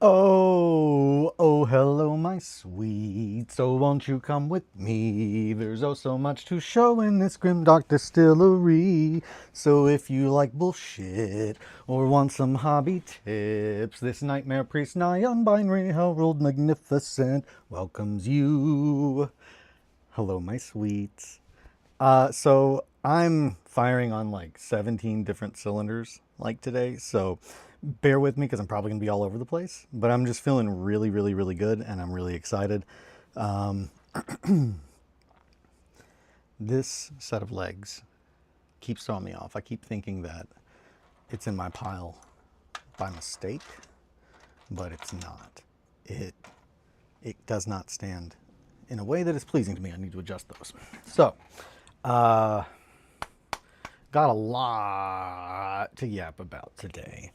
Oh, oh, hello, my sweet. So won't you come with me? There's oh so much to show in this grimdark distillery. So if you like bullshit or want some hobby tips, this nightmare priest, nigh unbinary herald magnificent welcomes you. Hello, my sweets. So I'm firing on like 17 different cylinders like today. So bear with me because I'm probably gonna be all over the place. But I'm just feeling really, really, really good, and I'm really excited. Um, this set of legs keeps throwing me off. I keep thinking that it's in my pile by mistake, but it's not. It it does not stand in a way that is pleasing to me. I need to adjust those. So, uh, got a lot to yap about today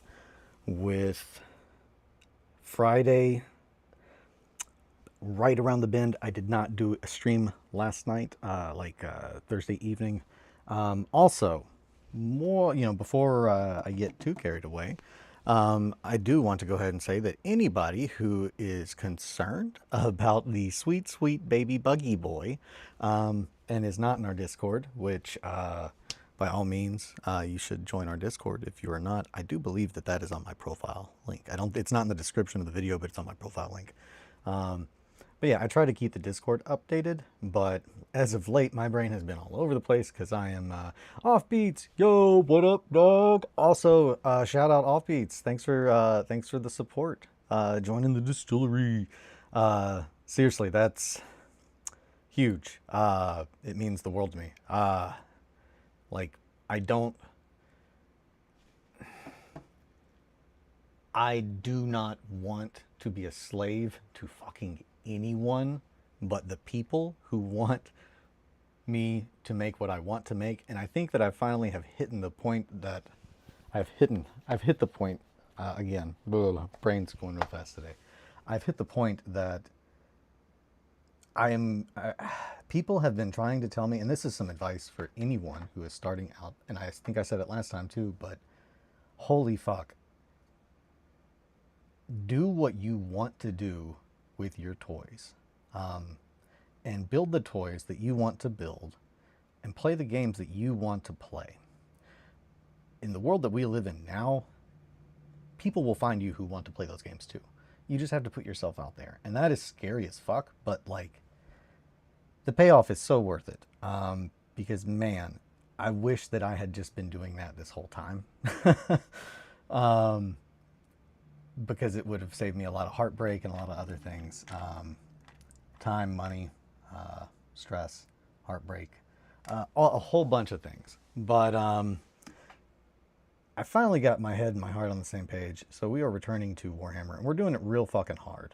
with Friday right around the bend. I did not do a stream last night, Thursday evening. Also, more, before I get too carried away, I do want to go ahead and say that anybody who is concerned about the sweet, sweet baby buggy boy and is not in our Discord, which by all means, you should join our Discord if you are not. I do believe that that is on my profile link. It's not in the description of the video, but it's on my profile link. But yeah, I try to keep the Discord updated, but as of late, my brain has been all over the place because I am Offbeats. Yo, what up, dog? Also, shout out Offbeats. Thanks for the support. Joining the distillery. Seriously, that's huge. It means the world to me. Like, I don't. I do not want to be a slave to fucking anyone but the people who want me to make what I want to make. And I think that I finally have hit the point that I've hit the point again. Brain's going real fast today. I've hit the point that people have been trying to tell me, and this is some advice for anyone who is starting out, and I think I said it last time too, but holy fuck. Do what you want to do with your toys, and build the toys that you want to build and play the games that you want to play. In the world that we live in now, people will find you who want to play those games too. You just have to put yourself out there, and that is scary as fuck, but like, the payoff is so worth it, because man, I wish that I had just been doing that this whole time. Because it would have saved me a lot of heartbreak and a lot of other things. Time, money, stress, heartbreak, a whole bunch of things. But I finally got my head and my heart on the same page. So we are returning to Warhammer, and we're doing it real fucking hard.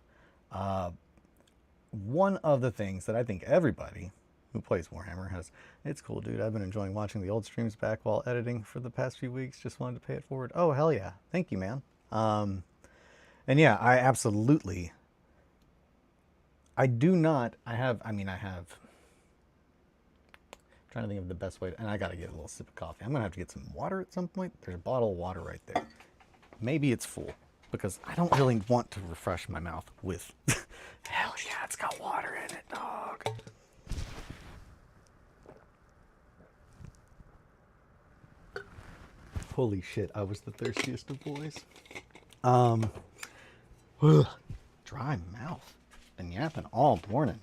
One of the things that I think everybody who plays Warhammer has, it's cool, dude. I've been enjoying watching the old streams back while editing for the past few weeks. Just wanted to pay it forward. Oh, hell yeah. Thank you, man. And yeah, I absolutely, I do not, I have, I'm trying to think of the best way, and I gotta get a little sip of coffee. I'm gonna have to get some water at some point. There's a bottle of water right there. Maybe it's full, because I don't really want to refresh my mouth with, hell yeah, it's got water in it, dog. Holy shit, I was the thirstiest of boys. Ugh, dry mouth. Been yapping all morning.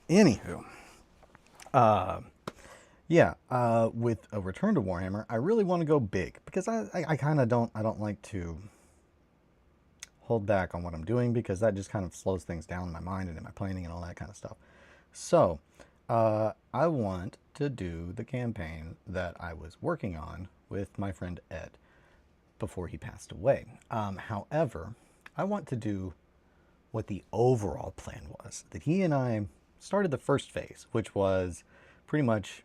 Anywho, with a return to Warhammer, I really want to go big because I kind of I don't like to hold back on what I'm doing because that just kind of slows things down in my mind and in my planning and all that kind of stuff. So, I want to do the campaign that I was working on with my friend Ed before he passed away. However, I want to do what the overall plan was. That he and I started the first phase, which was pretty much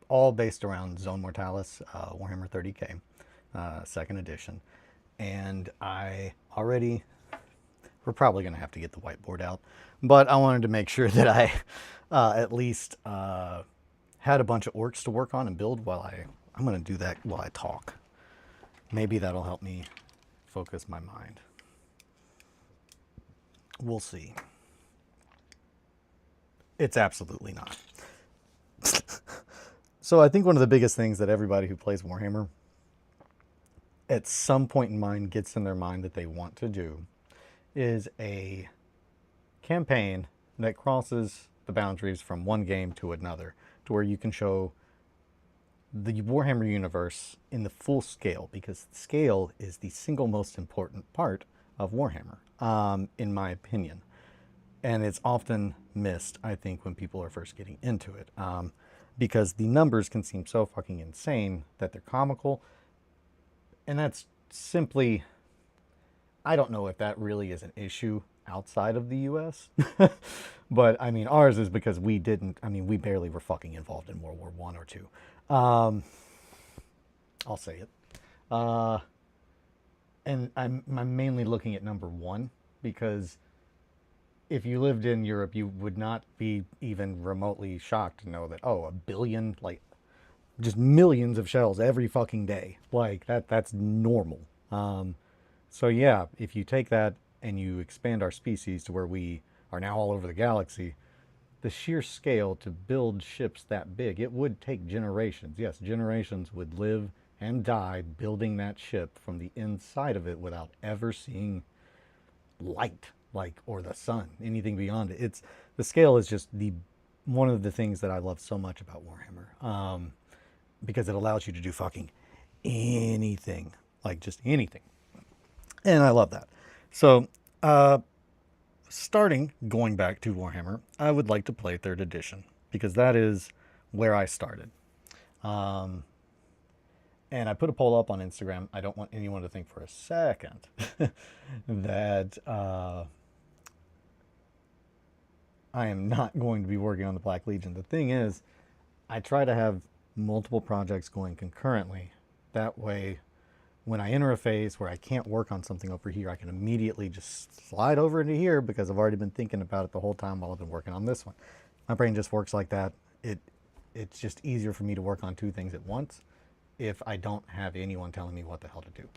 all based around Zone Mortalis, Warhammer 30K, second edition. And we're probably going to have to get the whiteboard out, but I wanted to make sure that I at least had a bunch of orcs to work on and build while I'm going to do that while I talk. Maybe that'll help me focus my mind. We'll see. It's absolutely not. So I think one of the biggest things that everybody who plays Warhammer at some point in mind gets in their mind that they want to do is a campaign that crosses the boundaries from one game to another, to where you can show the Warhammer universe in the full scale, because scale is the single most important part of Warhammer, in my opinion. And it's often missed, I think, when people are first getting into it, because the numbers can seem so fucking insane that they're comical. And that's simply, I don't know if that really is an issue outside of the US. But I mean, ours is because we barely were fucking involved in World War I or II. I'll say it. And I'm mainly looking at number one, because if you lived in Europe, you would not be even remotely shocked to know that, oh, 1 billion, like, just millions of shells every fucking day. Like, that's normal. So yeah, if you take that and you expand our species to where we are now all over the galaxy, the sheer scale to build ships that big, it would take generations. Yes, generations would live and die building that ship from the inside of it without ever seeing light, like, or the sun, anything beyond it. It's, the scale is just one of the things that I love so much about Warhammer, because it allows you to do fucking anything, like just anything, and I love that. So going back to Warhammer, I would like to play 3rd edition, because that is where I started. And I put a poll up on Instagram. I don't want anyone to think for a second that I am not going to be working on the Black Legion. The thing is, I try to have multiple projects going concurrently. That way, when I enter a phase where I can't work on something over here, I can immediately just slide over into here, because I've already been thinking about it the whole time while I've been working on this one. My brain just works like that. It's just easier for me to work on 2 things at once if I don't have anyone telling me what the hell to do.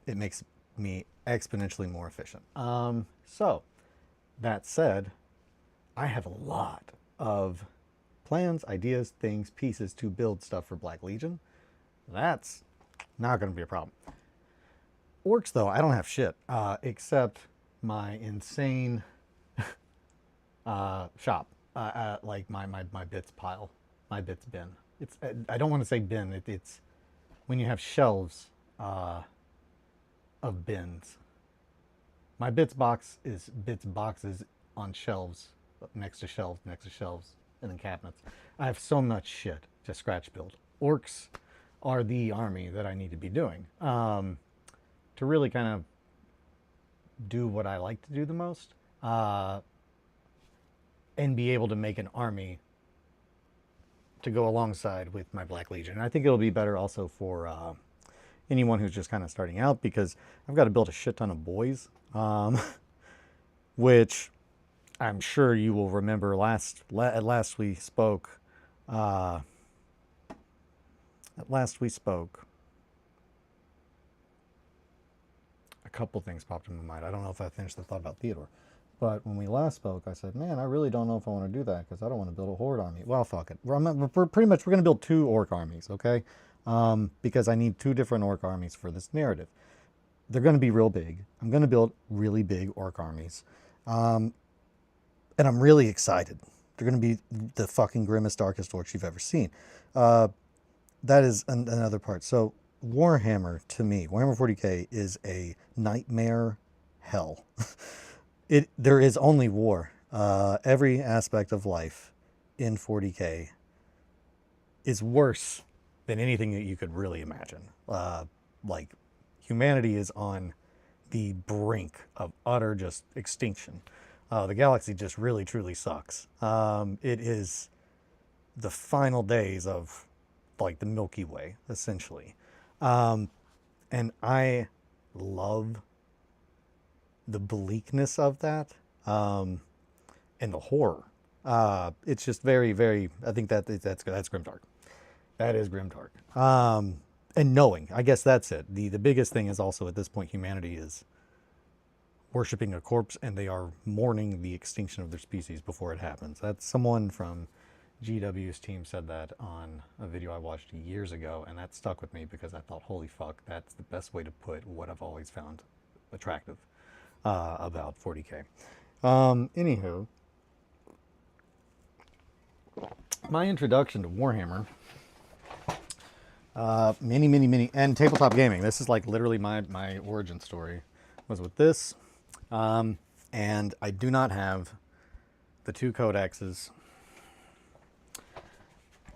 It makes me exponentially more efficient. So, that said, I have a lot of plans, ideas, things, pieces to build stuff for Black Legion. That's not going to be a problem. Orcs, though, I don't have shit, except my insane shop, like my bits pile, my bits bin. It's, I don't want to say bin, it's when you have shelves of bins. My bits box is bits boxes on shelves, next to shelves, next to shelves, and then cabinets. I have so much shit to scratch build. Orcs are the army that I need to be doing, to really kind of do what I like to do the most, and be able to make an army to go alongside with my Black Legion. And I think it'll be better also for anyone who's just kind of starting out, because I've got to build a shit ton of boys, which I'm sure you will remember last we spoke. A couple things popped in my mind. I don't know if I finished the thought about Theodore. But when we last spoke, I said, man, I really don't know if I want to do that, because I don't want to build a horde army. Well, fuck it. We're going to build 2 orc armies, okay? Because I need 2 different orc armies for this narrative. They're going to be real big. I'm going to build really big orc armies. And I'm really excited. They're going to be the fucking grimmest, darkest orcs you've ever seen. That is another part. So Warhammer, to me, Warhammer 40k is a nightmare hell. There is only war. Every aspect of life in 40k is worse than anything that you could really imagine. Like, humanity is on the brink of utter just extinction. The galaxy just really, truly sucks. It is the final days of, like, the Milky Way, essentially. And I love the bleakness of that, and the horror. It's just very, very, I think that's grimdark. That is grimdark. and knowing, I guess that's it. The biggest thing is also at this point, humanity is worshiping a corpse, and they are mourning the extinction of their species before it happens. That's someone from GW's team said that on a video I watched years ago, and that stuck with me because I thought, holy fuck, that's the best way to put what I've always found attractive about 40K. Anywho, my introduction to Warhammer, many, and tabletop gaming. This is like literally my origin story was with this. And I do not have the 2 codexes.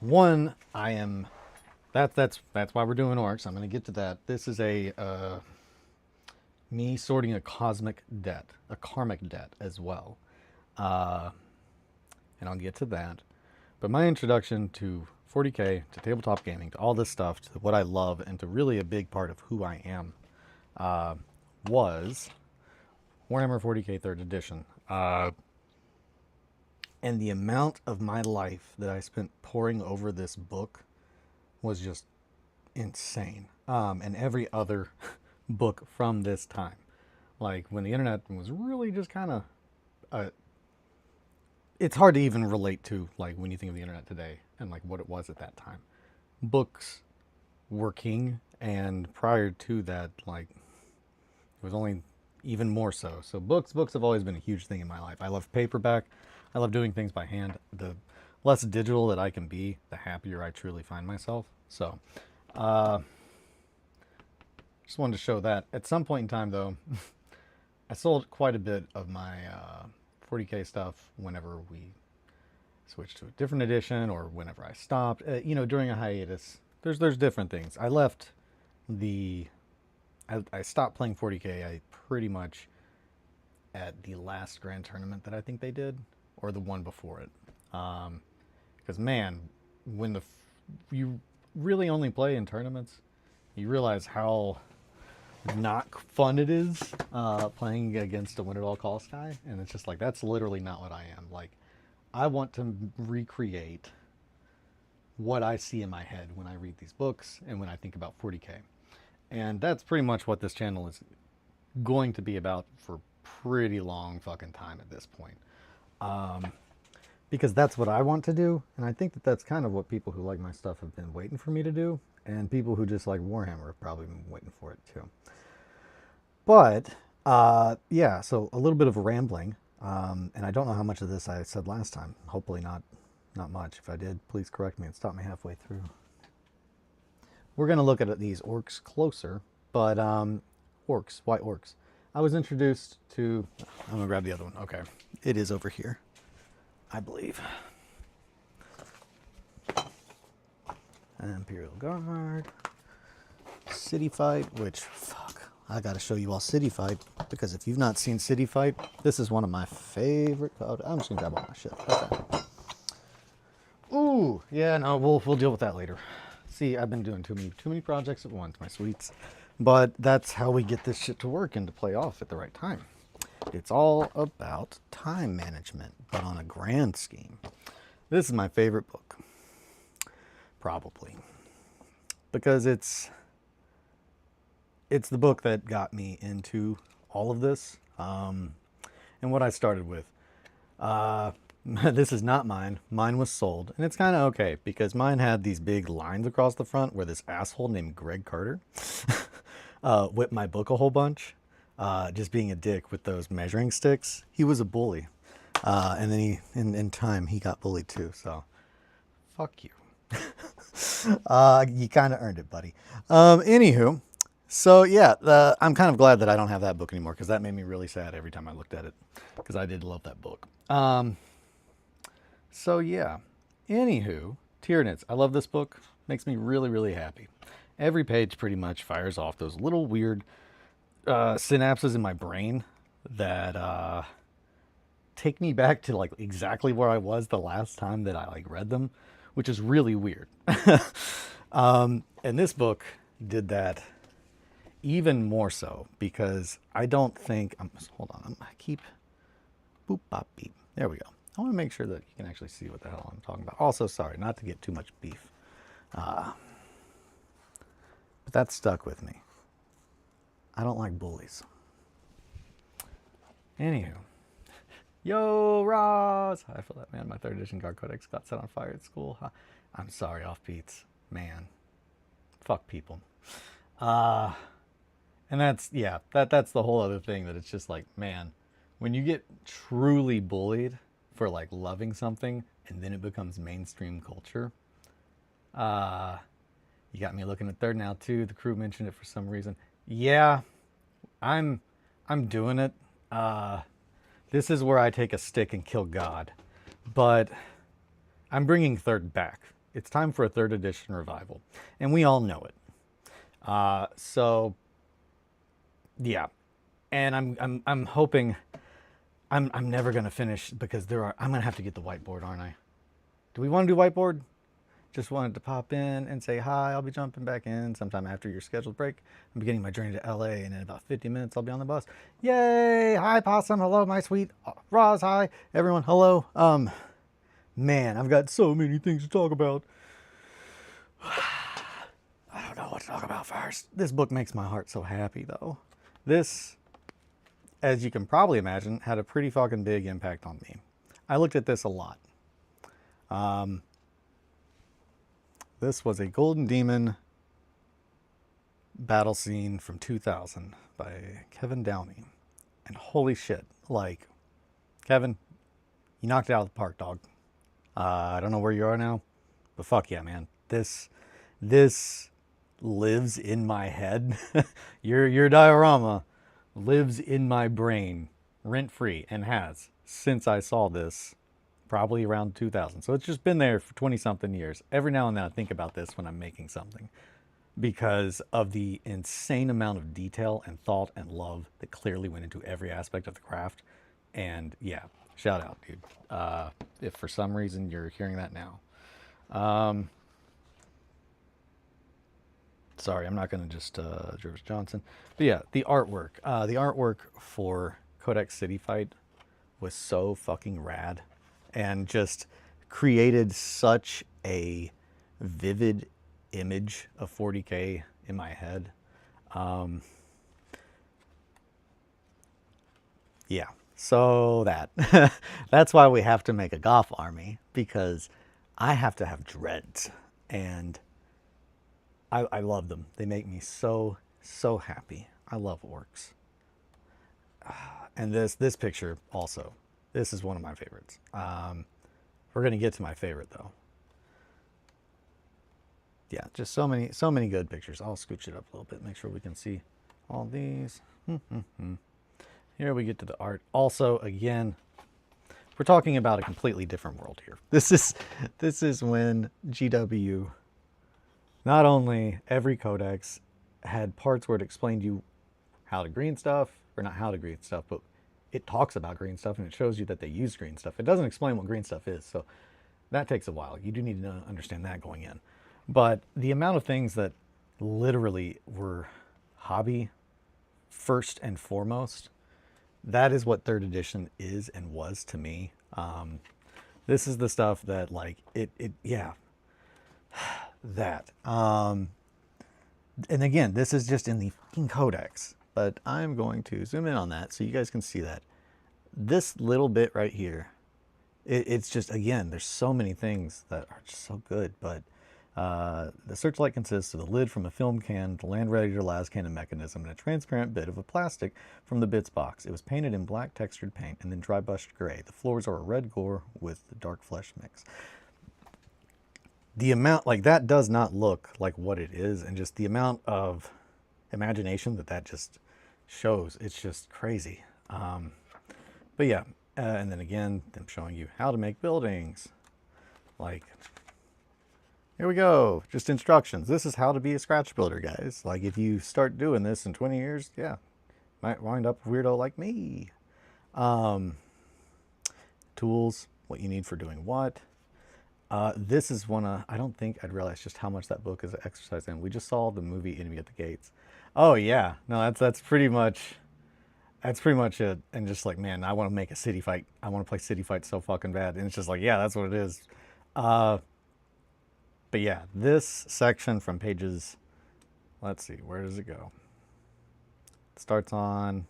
One, that's why we're doing orcs. I'm going to get to that. This is me sorting a karmic debt as well. And I'll get to that. But my introduction to 40K, to tabletop gaming, to all this stuff, to what I love, and to really a big part of who I am, was Warhammer 40K 3rd Edition. And the amount of my life that I spent poring over this book was just insane. And every other book from this time. Like, when the internet was really just kind of... it's hard to even relate to, like, when you think of the internet today and, like, what it was at that time. Books were king, and prior to that, like, it was only even more so. So books have always been a huge thing in my life. I love paperback. I love doing things by hand. The less digital that I can be, the happier I truly find myself. So, just wanted to show that. At some point in time, though, I sold quite a bit of my 40K stuff whenever we switched to a different edition, or whenever I stopped. You know, during a hiatus, there's different things. I left I stopped playing 40K. I pretty much at the last grand tournament that I think they did, or the one before it. Because man, when you really only play in tournaments, you realize how not fun it is playing against a win-at-all-cost guy. And it's just like, that's literally not what I am. Like, I want to recreate what I see in my head when I read these books and when I think about 40K. And that's pretty much what this channel is going to be about for pretty long fucking time at this point. Because that's what I want to do. And I think that that's kind of what people who like my stuff have been waiting for me to do. And people who just like Warhammer have probably been waiting for it too. But, yeah, so a little bit of rambling. And I don't know how much of this I said last time. Hopefully not much. If I did, please correct me and stop me halfway through. We're going to look at these orcs closer, but orcs, why orcs? I was introduced to, I'm going to grab the other one. Okay, it is over here, I believe. Imperial Guard, City Fight, which, fuck, I got to show you all City Fight, because if you've not seen City Fight, this is one of my favorite, I'm just going to grab all my shit. Okay. Ooh, yeah, no, we'll deal with that later. See, I've been doing too many projects at once, my sweets. But that's how we get this shit to work and to play off at the right time. It's all about time management, but on a grand scheme. This is my favorite book. Probably. Because it's the book that got me into all of this. And what I started with. This is not mine. Mine was sold. And it's kind of okay, because mine had these big lines across the front where this asshole named Greg Carter whipped my book a whole bunch. Just being a dick with those measuring sticks. He was a bully. And then in time, he got bullied too. So, fuck you. You kind of earned it, buddy. Anywho, so yeah, I'm kind of glad that I don't have that book anymore, because that made me really sad every time I looked at it, because I did love that book. So yeah, anywho, Tyranids. I love this book. Makes me really, really happy. Every page pretty much fires off those little weird synapses in my brain that take me back to like exactly where I was the last time that I like read them, which is really weird. And this book did that even more so, because I don't think, hold on, I keep, boop, bop, beep. There we go. I want to make sure that you can actually see what the hell I'm talking about. Also, sorry, not to get too much beef. But that stuck with me. I don't like bullies. Anywho. Yo, Roz! I feel that, man. My 3rd edition Guard Codex got set on fire at school. I'm sorry, Offbeats. Man. Fuck people. And that's, yeah, that's the whole other thing, that it's just like, man, when you get truly bullied for like loving something and then it becomes mainstream culture, you got me looking at 3rd now too. The crew mentioned it for some reason. Yeah, I'm doing it. This is where I take a stick and kill God. But I'm bringing 3rd back. It's time for a 3rd edition revival. And we all know it. So yeah. And I'm hoping I'm never gonna finish, because I'm gonna have to get the whiteboard, aren't I? Do we want to do whiteboard? Just wanted to pop in and say hi. I'll be jumping back in sometime after your scheduled break. I'm beginning my journey to LA, and in about 50 minutes I'll be on the bus. Yay! Hi, Possum. Hello, my sweet Roz. Hi, everyone. Hello. Man, I've got so many things to talk about. I don't know what to talk about first. This book makes my heart so happy, though. This, as you can probably imagine, had a pretty fucking big impact on me. I looked at this a lot. This was a Golden Demon battle scene from 2000 by Kevin Downey. And holy shit, like, Kevin, you knocked it out of the park, dog. I don't know where you are now, but fuck yeah, man. This lives in my head. Your diorama lives in my brain, rent-free, and has since I saw this. Probably around 2000. So it's just been there for 20-something years. Every now and then I think about this when I'm making something, because of the insane amount of detail and thought and love that clearly went into every aspect of the craft. And yeah, shout out, dude. If for some reason you're hearing that now. Sorry, I'm not going to just Jervis Johnson. But yeah, the artwork. The artwork for Codex City Fight was so fucking rad. And just created such a vivid image of 40K in my head. Yeah, so that's why we have to make a Goth army, because I have to have dreads, and I love them. They make me so happy. I love orcs. And this picture also. This is one of my favorites. We're gonna get to my favorite though. Yeah, just so many good pictures. I'll scooch it up a little bit, make sure we can see all these. Here we get to the art. Also, again, we're talking about a completely different world here. This is when GW, not only every codex had parts where it explained you how to green stuff, or not how to green stuff, but it talks about green stuff and it shows you that they use green stuff. It doesn't explain what green stuff is, so that takes a while. You do need to understand that going in. But the amount of things that literally were hobby first and foremost, that is what 3rd edition is and was to me. This is the stuff that, like, yeah, that. And again, this is just in the codex. But I'm going to zoom in on that so you guys can see that. This little bit right here, it's just, again, there's so many things that are just so good. But the searchlight consists of the lid from a film can, the land radiator las cannon mechanism, and a transparent bit of a plastic from the bits box. It was painted in black textured paint and then dry brushed gray. The floors are a red gore with the dark flesh mix. The amount, like, that does not look like what it is, and just the amount of imagination that just shows, it's just crazy. But yeah, and then again, I'm showing you how to make buildings. Like, here we go, just instructions. This is how to be a scratch builder, guys. Like, if you start doing this in 20 years, yeah, might wind up a weirdo like me. Tools, what you need for doing what. This is one I don't think I'd realize just how much that book is an exercise in. We just saw the movie Enemy at the Gates. Oh yeah, no, that's pretty much it. And just like, man, I want to make a city fight. I want to play city fight so fucking bad. And it's just like, yeah, that's what it is. But yeah, this section from pages let's see, where does it go? It starts on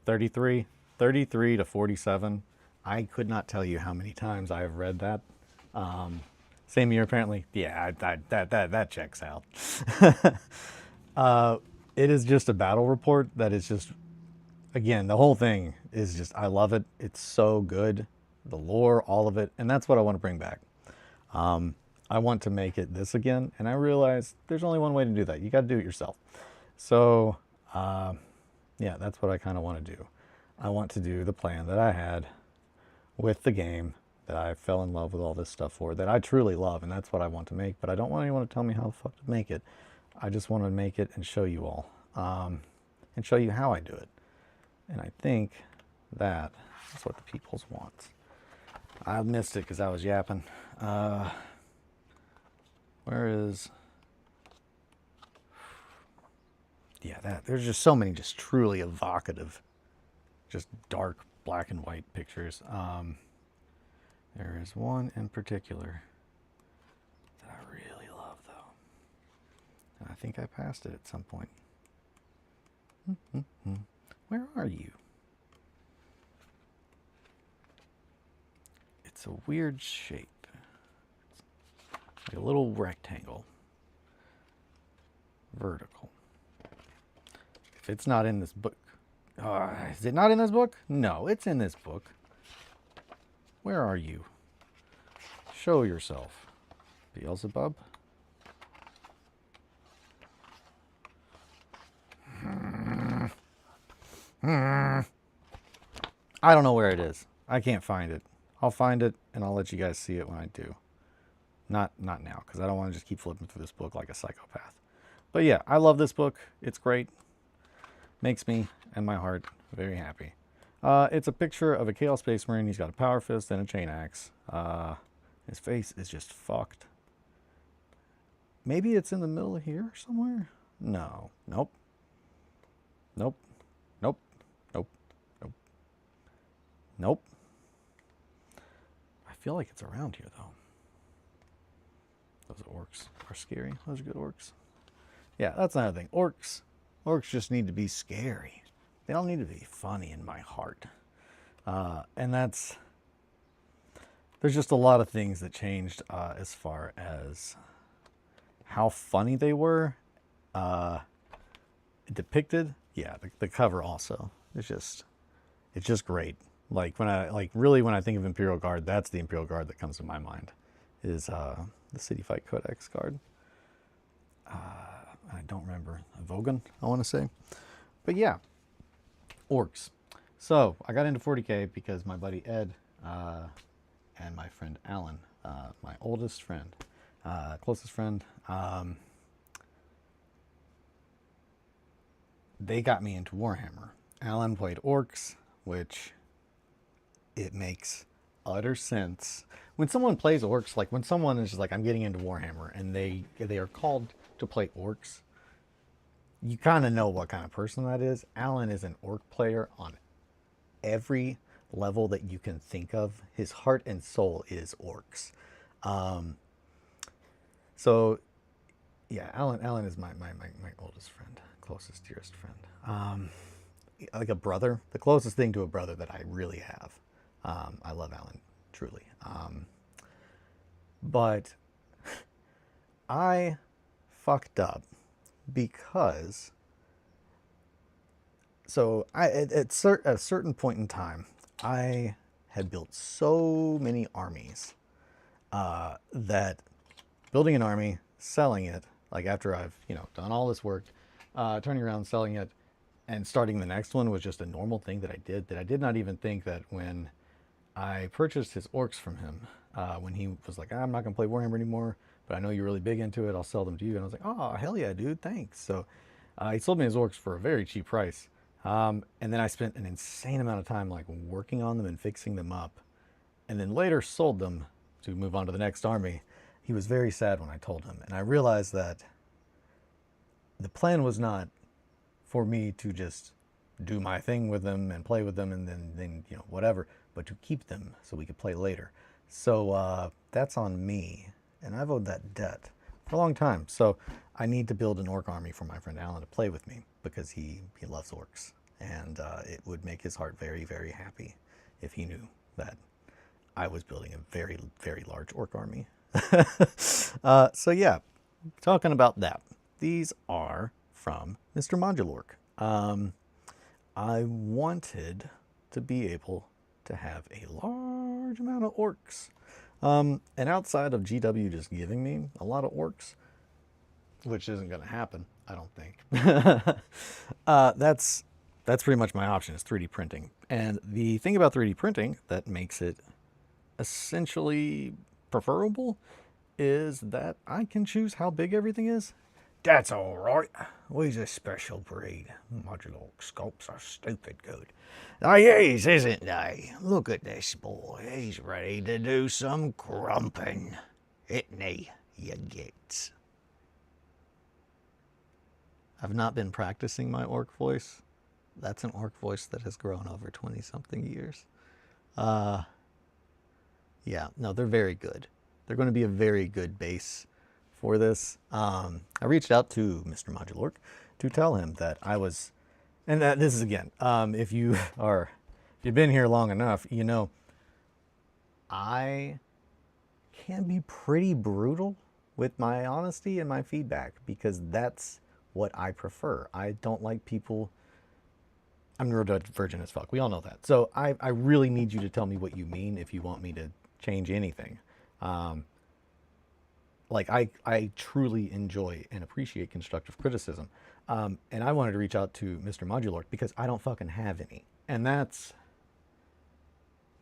33, 33 to 47. I could not tell you how many times I have read that. Same year, apparently. Yeah, that checks out. It is just a battle report that is just, again, the whole thing is just, I love it. It's so good. The lore, all of it. And that's what I want to bring back. I want to make it this again. And I realize there's only one way to do that. You got to do it yourself. So, yeah, that's what I kind of want to do. I want to do the plan that I had with the game that I fell in love with all this stuff for, that I truly love, and that's what I want to make. But I don't want anyone to tell me how the fuck to make it. I just want to make it and show you all, and show you how I do it. And I think that is what the peoples want. I missed it because I was yapping. Where is... Yeah, there's just so many just truly evocative, just dark black and white pictures. There is one in particular that I really love, though. And I think I passed it at some point. Where are you? It's a weird shape. It's like a little rectangle. Vertical. If it's not in this book. Is it not in this book? No, it's in this book. Where are you? Show yourself, Beelzebub. I don't know where it is. I can't find it. I'll find it and I'll let you guys see it when I do. Not now, because I don't want to just keep flipping through this book like a psychopath. But yeah, I love this book. It's great. Makes me and my heart very happy. It's a picture of a Chaos Space Marine. He's got a power fist and a chain axe. His face is just fucked. Maybe it's in the middle here somewhere? No. Nope. Nope. Nope. Nope. Nope. Nope. I feel like it's around here, though. Those orcs are scary. Those are good orcs. Yeah, that's another thing. Orcs just need to be scary. They don't need to be funny in my heart. And there's just a lot of things that changed as far as how funny they were depicted. Yeah, the cover also. It's just great. Like when I think of Imperial Guard, that's the Imperial Guard that comes to my mind. Is the City Fight Codex card. I don't remember. Vogan, I want to say. But yeah, orcs. So I got into 40K because my buddy Ed and my friend Alan, my oldest friend, closest friend, they got me into Warhammer. Alan played orcs, which it makes utter sense. When someone plays orcs, like when someone is just like, I'm getting into Warhammer, and they are called to play orcs, you kind of know what kind of person that is. Alan is an orc player on every level that you can think of. His heart and soul is orcs. So yeah, Alan is my oldest friend, closest, dearest friend. Like a brother, the closest thing to a brother that I really have. I love Alan, truly. But I fucked up because at a certain point in time, I had built so many armies that building an army, selling it, like after I've done all this work, turning around, selling it, and starting the next one was just a normal thing that I did. That I did not even think that when I purchased his orcs from him, when he was like, I'm not gonna play Warhammer anymore, but I know you're really big into it, I'll sell them to you. And I was like, oh, hell yeah, dude, thanks. So he sold me his orcs for a very cheap price. And then I spent an insane amount of time like working on them and fixing them up. And then later sold them to move on to the next army. He was very sad when I told him. And I realized that the plan was not for me to just do my thing with them and play with them and then whatever, but to keep them so we could play later. So that's on me. And I've owed that debt for a long time. So I need to build an orc army for my friend Alan to play with me because he loves orcs, and it would make his heart very, very happy if he knew that I was building a very, very large orc army. So yeah, talking about that. These are from Mr. Modulorc. I wanted to be able to have a large amount of orcs. And outside of GW just giving me a lot of orcs, which isn't going to happen, I don't think. That's pretty much my option is 3D printing. And the thing about 3D printing that makes it essentially preferable is that I can choose how big everything is. That's all right. We's a special breed. Modular sculpts are stupid good. They is, isn't they? Look at this boy. He's ready to do some grumping. Isn't he, you gits? I've not been practicing my orc voice. That's an orc voice that has grown over 20-something years. Yeah, no, they're very good. They're going to be a very good base for this. I reached out to Mr. Modulorc to tell him that I was, and this is again, if you've been here long enough, you know, I can be pretty brutal with my honesty and my feedback because that's what I prefer. I don't like people. I'm neurodivergent as fuck. We all know that. So I really need you to tell me what you mean if you want me to change anything. Like I truly enjoy and appreciate constructive criticism. And I wanted to reach out to Mr. Modulorc because I don't fucking have any. And that's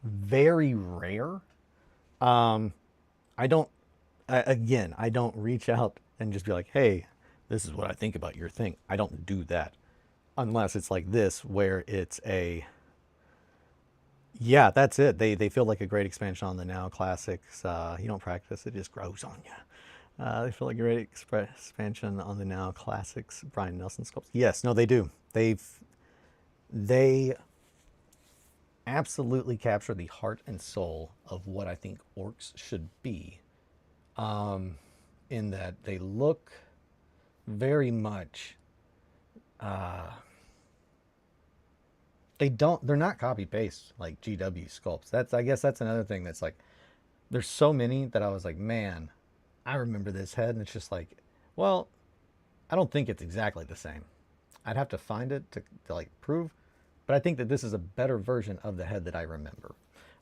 very rare. I don't reach out and just be like, hey, this is what I think about your thing. I don't do that unless it's like this, where it's a, yeah, that's it. They feel like a great expansion on the Now Classics. You don't practice, it just grows on you. They feel like a great expansion on the Now Classics Brian Nelson sculpts. Yes, no, they do. They absolutely capture the heart and soul of what I think orcs should be. In that they look very much, they're not copy paste like GW sculpts. I guess that's another thing that's like, there's so many that I was like, man, I remember this head, and it's just like, well, I don't think it's exactly the same. I'd have to find it to like prove, but I think that this is a better version of the head that I remember.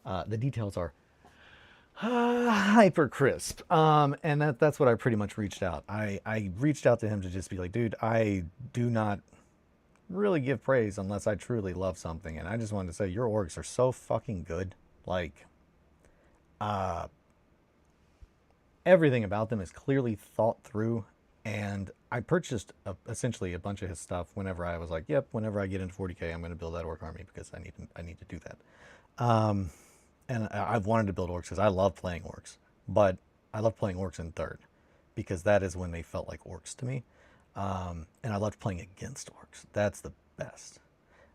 The details are hyper crisp, and that's what I pretty much reached out. I reached out to him to just be like, dude, I do not really give praise unless I truly love something, and I just wanted to say your orgs are so fucking good. Like, everything about them is clearly thought through, and I purchased essentially a bunch of his stuff whenever I was like, yep, whenever I get into 40K, I'm going to build that orc army because I need to do that. And I've wanted to build orcs because I love playing orcs, but I love playing orcs in third because that is when they felt like orcs to me. And I loved playing against orcs. That's the best.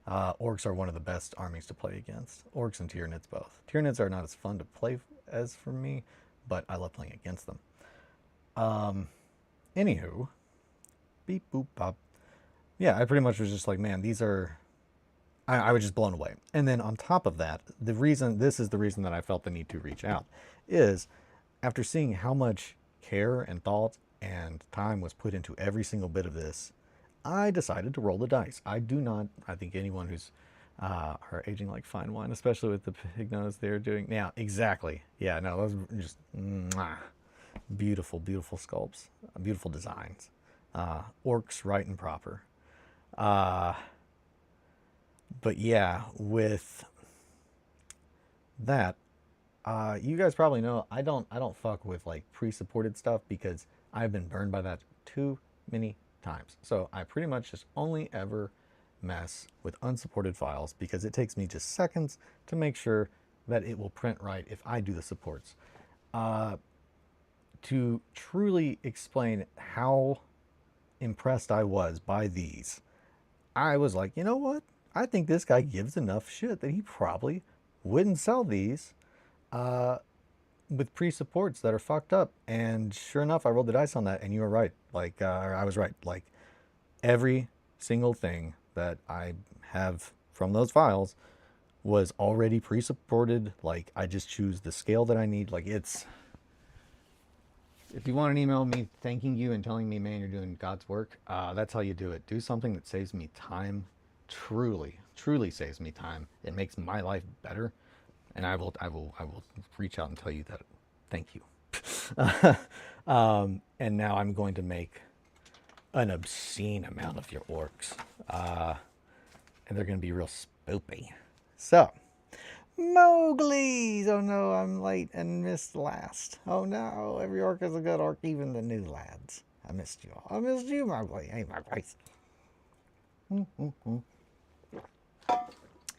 Orcs are one of the best armies to play against. Orcs and Tyranids both. Tyranids are not as fun to play as for me, but I love playing against them. Anywho, beep boop bop. Yeah, I pretty much was just like, man, these are, I was just blown away. And then on top of that, this is the reason that I felt the need to reach out, is after seeing how much care and thought and time was put into every single bit of this, I decided to roll the dice. I think anyone who's are aging like fine wine, especially with the pig nose they're doing. Yeah, exactly. Yeah, no, those are just beautiful, beautiful sculpts, beautiful designs. Orcs right and proper. But yeah, with that, you guys probably know I don't fuck with like pre-supported stuff because I've been burned by that too many times. So I pretty much just only ever mess with unsupported files because it takes me just seconds to make sure that it will print right if I do the supports. To truly explain how impressed I was by these, I was like, you know what? I think this guy gives enough shit that he probably wouldn't sell these with pre-supports that are fucked up. And sure enough, I rolled the dice on that, and you were right. Like, I was right. Like, every single thing that I have from those files was already pre-supported. Like, I just choose the scale that I need. Like, it's... If you want an email me thanking you and telling me, man, you're doing God's work, that's how you do it. Do something that saves me time. Truly, truly saves me time. It makes my life better. And I will reach out and tell you that. Thank you. And now I'm going to make an obscene amount of your orcs. And they're going to be real spoopy. So, Mowgli's! Oh no, I'm late and missed last. Oh no, every orc is a good orc, even the new lads. I missed you all. I missed you, Mowgli. Hey, Mowgli.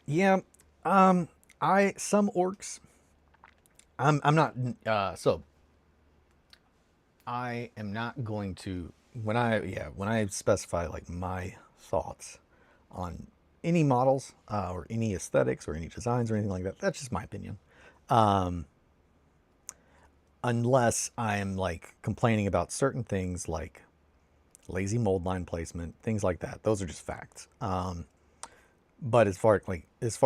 Yeah, some orcs. I'm not. So I am not going to when I specify like my thoughts on any models or any aesthetics or any designs or anything like that. That's just my opinion. Unless I'm like complaining about certain things like lazy mold line placement, things like that. Those are just facts. But as far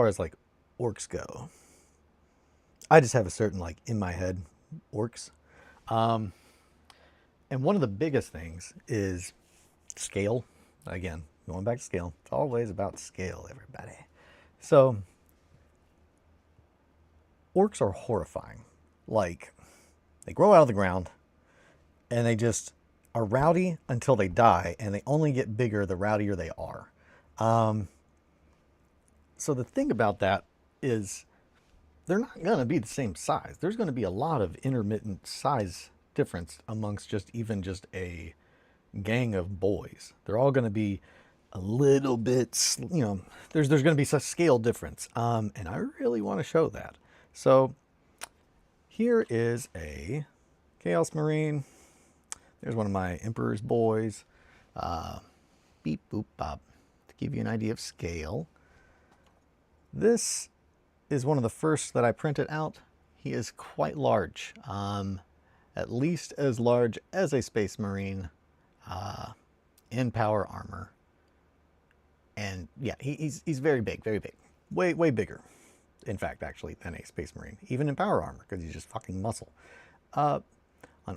as like orcs go, I just have a certain like in my head orcs. And one of the biggest things is scale. Again, going back to scale. It's always about scale, everybody. So orcs are horrifying. Like, they grow out of the ground and they just are rowdy until they die, and they only get bigger the rowdier they are. So the thing about that is they're not going to be the same size. There's going to be a lot of intermittent size difference amongst just a gang of boys. They're all going to be a little bit, you know, there's going to be such scale difference. And I really want to show that. So here is a Chaos Marine. There's one of my Emperor's boys. Beep, boop, bop. To give you an idea of scale. This is one of the first that I printed out. He is quite large. At least as large as a Space Marine in power armor. And yeah, he's very big, very big. Way bigger, in fact, actually, than a Space Marine. Even in power armor, because he's just fucking muscle. On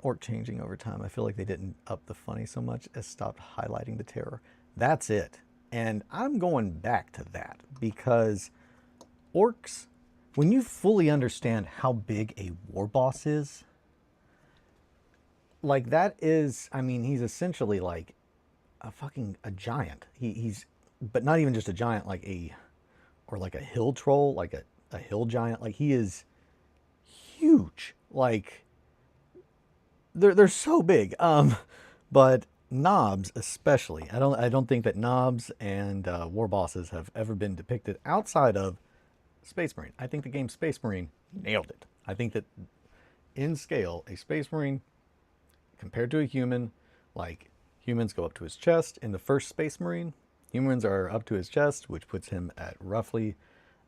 orc changing over time, I feel like they didn't up the funny so much as stopped highlighting the terror. That's it. And I'm going back to that because orcs, when you fully understand how big a war boss is, like that is, I mean, he's essentially like a giant. He's, but not even just a giant, like a hill troll, like a hill giant. Like he is huge. Like they're so big. But knobs especially. I don't think that knobs and war bosses have ever been depicted outside of Space Marine. I think the game Space Marine nailed it. I think that in scale, a Space Marine compared to a human, like humans go up to his chest. In the first Space Marine, humans are up to his chest, which puts him at roughly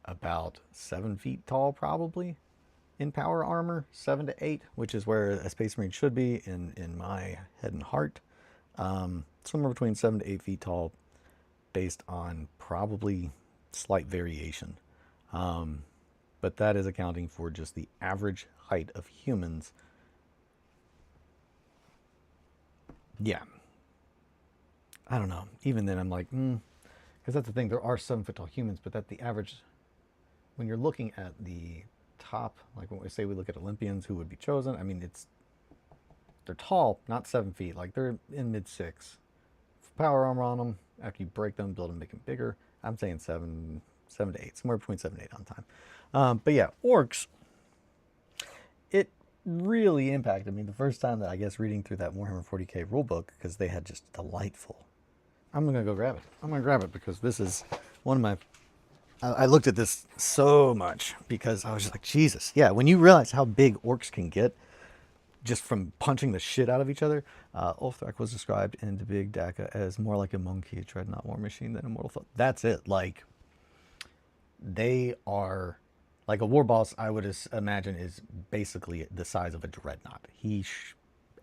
about 7 feet tall, probably. In power armor, 7 to 8, which is where a Space Marine should be in my head and heart. Somewhere between 7 to 8 feet tall, based on probably slight variation. But that is accounting for just the average height of humans. Yeah. I don't know. Even then, I'm like, because that's the thing. There are 7 foot tall humans, but that's the average. When you're looking at the top, like when we say we look at Olympians who would be chosen, I mean, they're tall, not 7 feet. Like they're in mid 6. Power armor on them. After you break them, build them, make them bigger. I'm saying 7 to 8, somewhere between 7 and 8 on time. But yeah, orcs. It really impacted me the first time that I guess reading through that Warhammer 40k rulebook, because they had just delightful. I'm gonna go grab it. I'm gonna grab it because this is one of my. I looked at this so much because I was just like, Jesus. Yeah, when you realize how big orcs can get just from punching the shit out of each other. Ulfthrak was described in the Big Daka as more like a monkey, a dreadnought war machine than a mortal foe. That's it. Like, they are Like a war boss, I would imagine is basically the size of a dreadnought. He's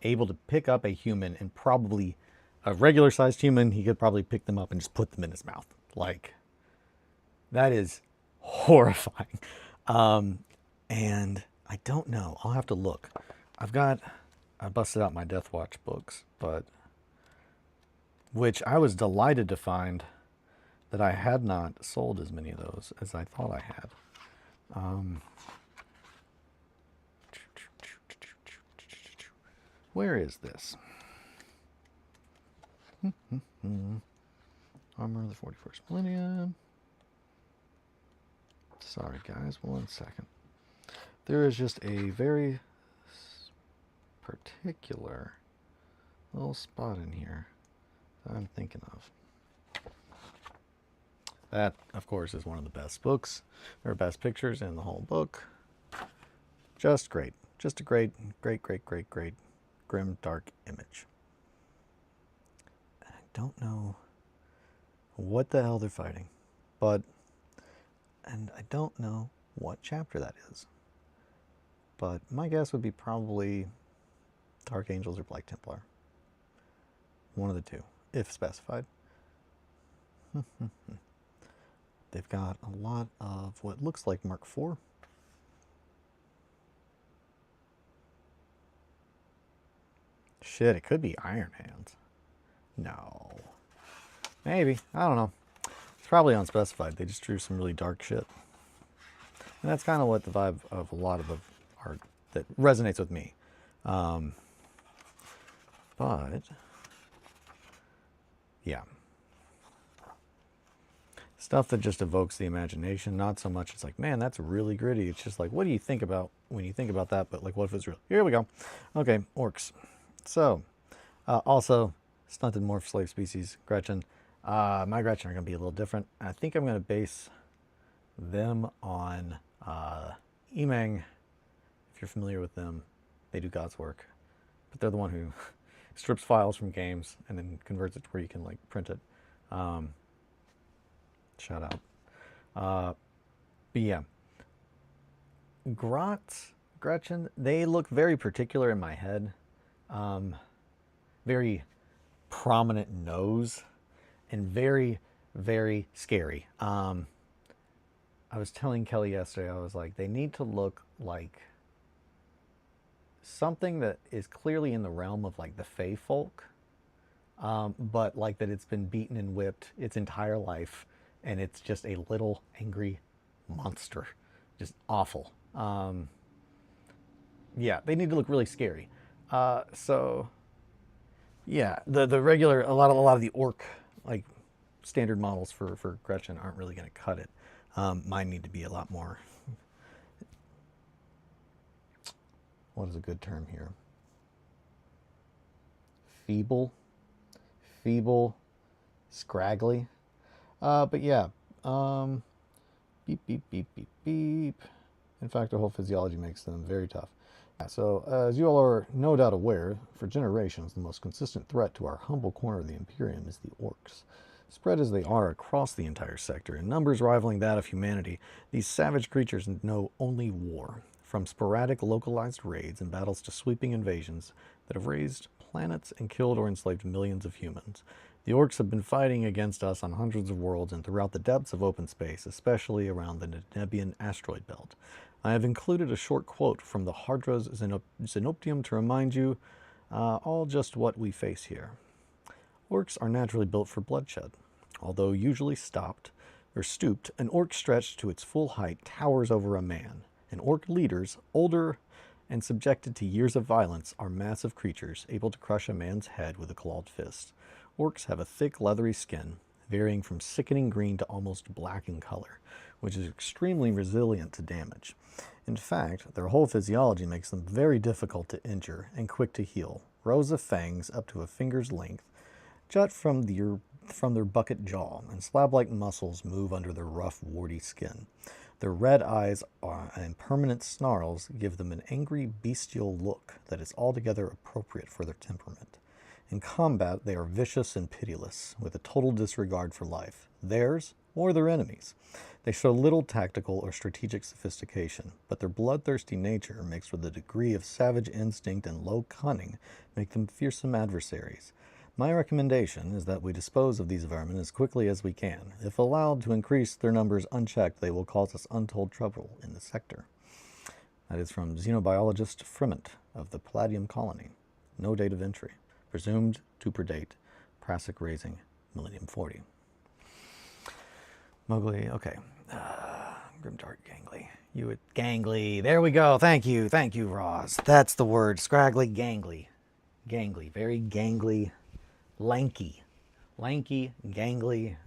able to pick up a human, and probably a regular sized human, he could probably pick them up and just put them in his mouth. Like, that is horrifying. And I don't know. I'll have to look. I busted out my Death Watch books, but which I was delighted to find that I had not sold as many of those as I thought I had. Where is this? Armor of the 41st Millennium. Sorry, guys, 1 second. There is just a very particular little spot in here that I'm thinking of. That, of course, is one of the best books, or best pictures in the whole book. Just great. Just a great, grim, dark image. I don't know what the hell they're fighting, and I don't know what chapter that is. But my guess would be probably Dark Angels or Black Templar. One of the two, if specified. They've got a lot of what looks like Mark IV. Shit, it could be Iron Hands. No. Maybe. I don't know. It's probably unspecified. They just drew some really dark shit. And that's kind of what the vibe of a lot of the art that resonates with me. But, yeah. Stuff that just evokes the imagination, not so much it's like, man, that's really gritty. It's just like, what do you think about when you think about that? But like, what if it's real? Here we go. Okay, orcs. So, also, stunted morph slave species, Gretchen. My Gretchen are going to be a little different. I think I'm going to base them on Emang. If you're familiar with them, they do God's work. But they're the one who strips files from games and then converts it to where you can like print it. Shout out. But yeah. Gretchen, they look very particular in my head. Very prominent nose and very, very scary. I was telling Kelly yesterday, I was like, they need to look like something that is clearly in the realm of like the Fey folk, but like that it's been beaten and whipped its entire life, and it's just a little angry monster. Just awful. Yeah, they need to look really scary. So yeah, the regular, a lot of the orc like standard models for Gretchen aren't really going to cut it. Mine need to be a lot more, what is a good term here? Feeble, scraggly. But yeah, beep, beep, beep, beep, beep. In fact, their whole physiology makes them very tough. So, as you all are no doubt aware, for generations, the most consistent threat to our humble corner of the Imperium is the orcs. Spread as they are across the entire sector, in numbers rivaling that of humanity, these savage creatures know only war, from sporadic localized raids and battles to sweeping invasions that have razed planets and killed or enslaved millions of humans. The orcs have been fighting against us on hundreds of worlds and throughout the depths of open space, especially around the Nebian asteroid belt. I have included a short quote from the Hardras Xenoptium to remind you all just what we face here. Orcs are naturally built for bloodshed. Although usually stooped, an orc stretched to its full height towers over a man. And orc leaders, older and subjected to years of violence, are massive creatures able to crush a man's head with a clawed fist. Orcs have a thick, leathery skin, varying from sickening green to almost black in color, which is extremely resilient to damage. In fact, their whole physiology makes them very difficult to injure and quick to heal. Rows of fangs up to a finger's length jut from their bucket jaw, and slab-like muscles move under their rough, warty skin. Their red eyes and permanent snarls give them an angry, bestial look that is altogether appropriate for their temperament. In combat, they are vicious and pitiless, with a total disregard for life, theirs or their enemies. They show little tactical or strategic sophistication, but their bloodthirsty nature, mixed with a degree of savage instinct and low cunning, make them fearsome adversaries. My recommendation is that we dispose of these vermin as quickly as we can. If allowed to increase their numbers unchecked, they will cause us untold trouble in the sector. That is from xenobiologist Fremont of the Palladium Colony. No date of entry. Presumed to predate Prassic raising Millennium 40. Mowgli, okay. Grimdark Gangly. You would gangly. There we go. Thank you, Roz. That's the word. Scraggly, gangly. Gangly. Very gangly. Lanky. Lanky, gangly.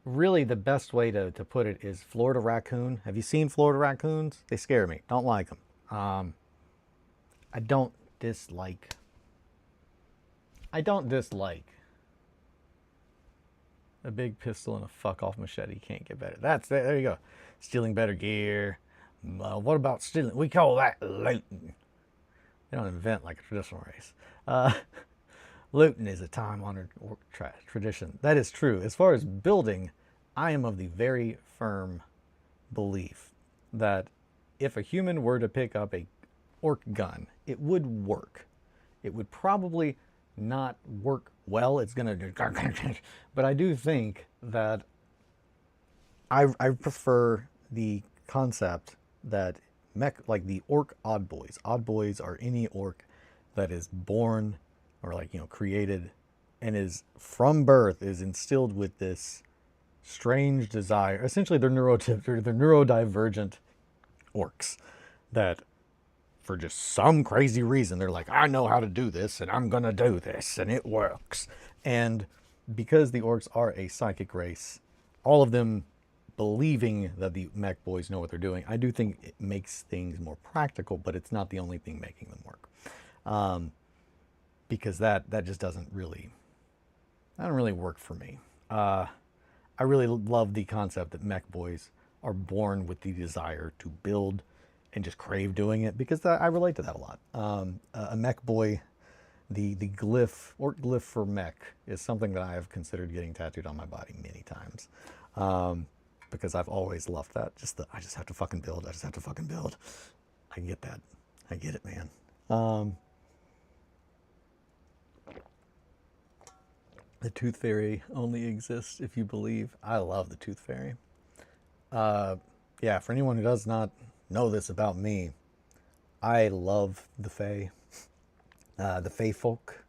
Really, the best way to put it is Florida raccoon. Have you seen Florida raccoons? They scare me. Don't like them. I don't dislike a big pistol and a fuck-off machete. Can't get better. There you go. Stealing better gear. What about stealing? We call that looting. They don't invent like a traditional race. Looting is a time-honored tradition. That is true. As far as building, I am of the very firm belief that if a human were to pick up a orc gun, it would work. It would probably not work well. It's gonna do, but I do think that I prefer the concept that like the orc odd boys. Odd boys are any orc that is born or created and is from birth is instilled with this strange desire. Essentially, they're neurodivergent orcs that, for just some crazy reason, they're like, I know how to do this, and I'm gonna do this, and it works. And because the orcs are a psychic race, all of them believing that the mech boys know what they're doing, I do think it makes things more practical, but it's not the only thing making them work. Because that just doesn't really work for me. I really love the concept that mech boys are born with the desire to build and just crave doing it, because I relate to that a lot. A mech boy, the glyph, orc glyph for mech, is something that I have considered getting tattooed on my body many times. Because I've always loved that. I just have to fucking build. I just have to fucking build. I get that. I get it, man. The Tooth Fairy only exists if you believe. I love the Tooth Fairy. Yeah, for anyone who does not know this about me, I love the Fae. The Fae folk.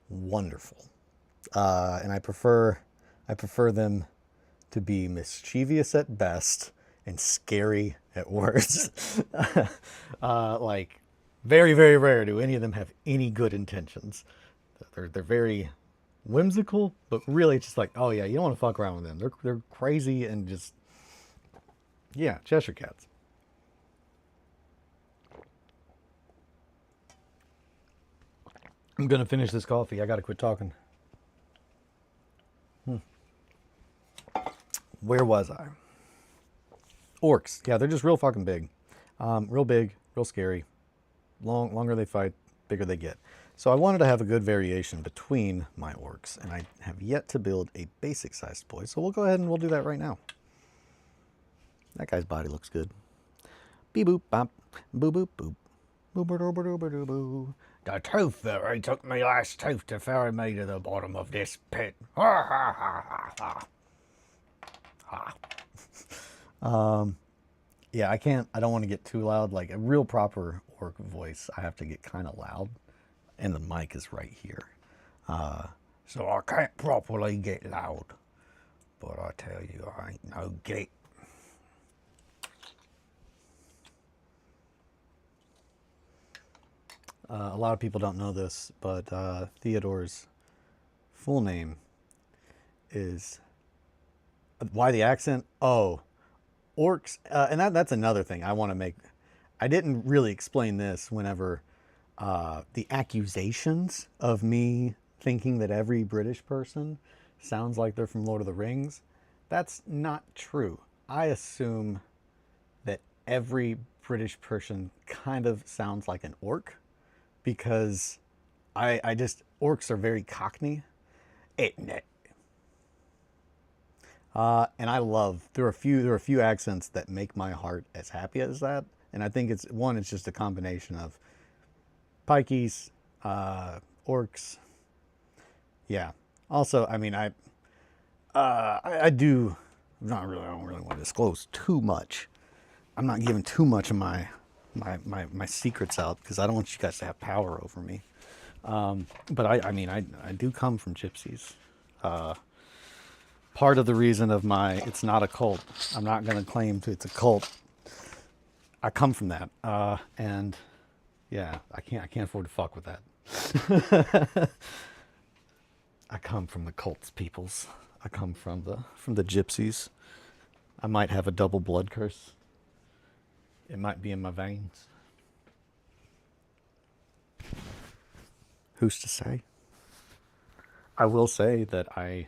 Wonderful. And I prefer them to be mischievous at best and scary at worst. Like, very, very rare do any of them have any good intentions. They're very whimsical, but really just like, oh yeah, you don't want to fuck around with them. They're crazy and just, yeah, Cheshire Cats. I'm gonna finish this coffee. I gotta quit talking. Where was I? Orcs. Yeah, they're just real fucking big. Real big, real scary. Longer they fight, bigger they get. So I wanted to have a good variation between my orcs, and I have yet to build a basic sized boy. So we'll go ahead and we'll do that right now. That guy's body looks good. Beep boop bop, boop boop boop. Boo-ba-doo-ba-doo-ba-doo-boo. The Tooth Fairy took me last tooth to ferry me to the bottom of this pit. Ha ha ha ha ha. Yeah, I don't want to get too loud. Like a real proper orc voice, I have to get kind of loud, and the mic is right here. So I can't properly get loud. But I tell you, I ain't no git. A lot of people don't know this, but Theodore's full name is... Why the accent? Oh, orcs. And that's another thing I want to make. I didn't really explain this whenever the accusations of me thinking that every British person sounds like they're from Lord of the Rings. That's not true. I assume that every British person kind of sounds like an orc, because I just, orcs are very cockney. Eh, and I love, there are a few accents that make my heart as happy as that. And I think it's just a combination of pikeys, orcs. Yeah. Also, I mean, I do not really, I don't really want to disclose too much. I'm not giving too much of my secrets out because I don't want you guys to have power over me. But I mean, I do come from gypsies. Part of the reason of it's not a cult. I'm not going to claim it's a cult. I come from that. And yeah, I can't afford to fuck with that. I come from the cults peoples. I come from the gypsies. I might have a double blood curse. It might be in my veins. Who's to say? I will say that I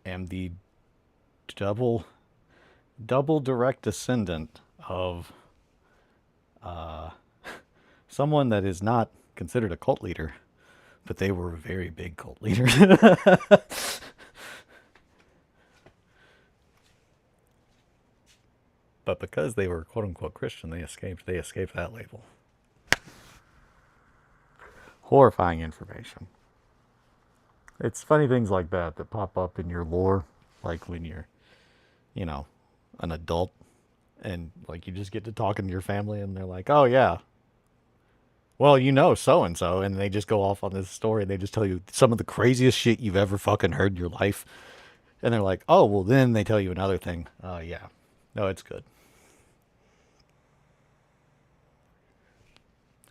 am the double direct descendant of someone that is not considered a cult leader, but they were a very big cult leader. But because they were quote unquote Christian, they escaped that label. Horrifying information. It's funny things like that pop up in your lore, like when you're, an adult and like you just get to talking to your family and they're like, oh yeah, well, so and so, and they just go off on this story. They just tell you some of the craziest shit you've ever fucking heard in your life. And they're like, oh, well, then they tell you another thing. Yeah. No, it's good.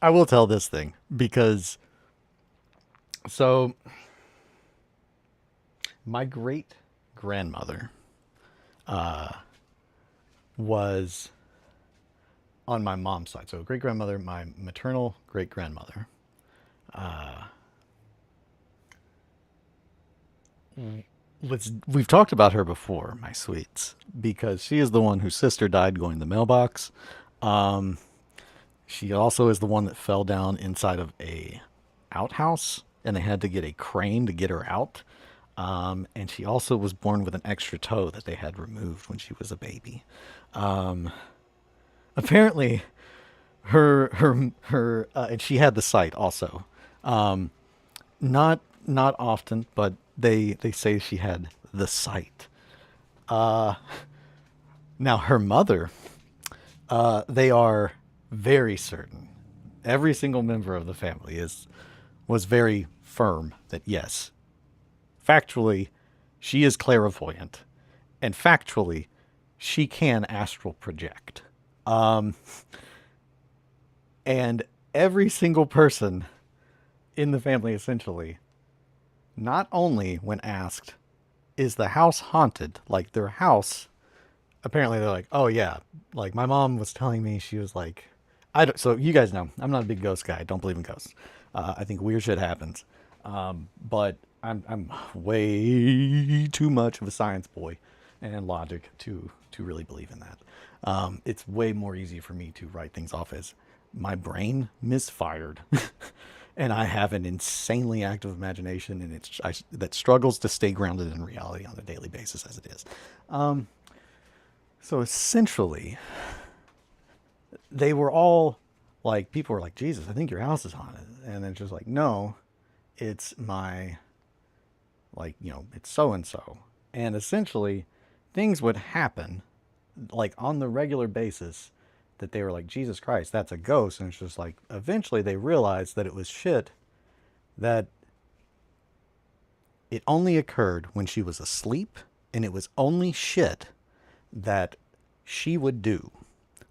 I will tell this thing because, so, my great grandmother was on my mom's side. So, great grandmother, my maternal great grandmother. We've talked about her before, my sweets, because she is the one whose sister died going to the mailbox. She also is the one that fell down inside of a outhouse, and they had to get a crane to get her out. And she also was born with an extra toe that they had removed when she was a baby. Apparently, and she had the sight also. Not often, but they say she had the sight. Now her mother, they are very certain. Every single member of the family was very firm that yes, factually, she is clairvoyant, and factually, she can astral project. And every single person in the family, essentially, not only when asked, is the house haunted? Like their house, apparently they're like, oh yeah. Like my mom was telling me, she was like, so you guys know, I'm not a big ghost guy. I don't believe in ghosts. I think weird shit happens. But I'm way too much of a science boy and logic to really believe in that. It's way more easy for me to write things off as my brain misfired. And I have an insanely active imagination, and that struggles to stay grounded in reality on a daily basis as it is. So essentially, they were all like, people were like, Jesus, I think your house is haunted. And then just like, no, it's it's so-and-so. And essentially, things would happen like on the regular basis that they were like, Jesus Christ, that's a ghost. And it's just like, eventually they realized that it was shit, that it only occurred when she was asleep, and it was only shit that she would do.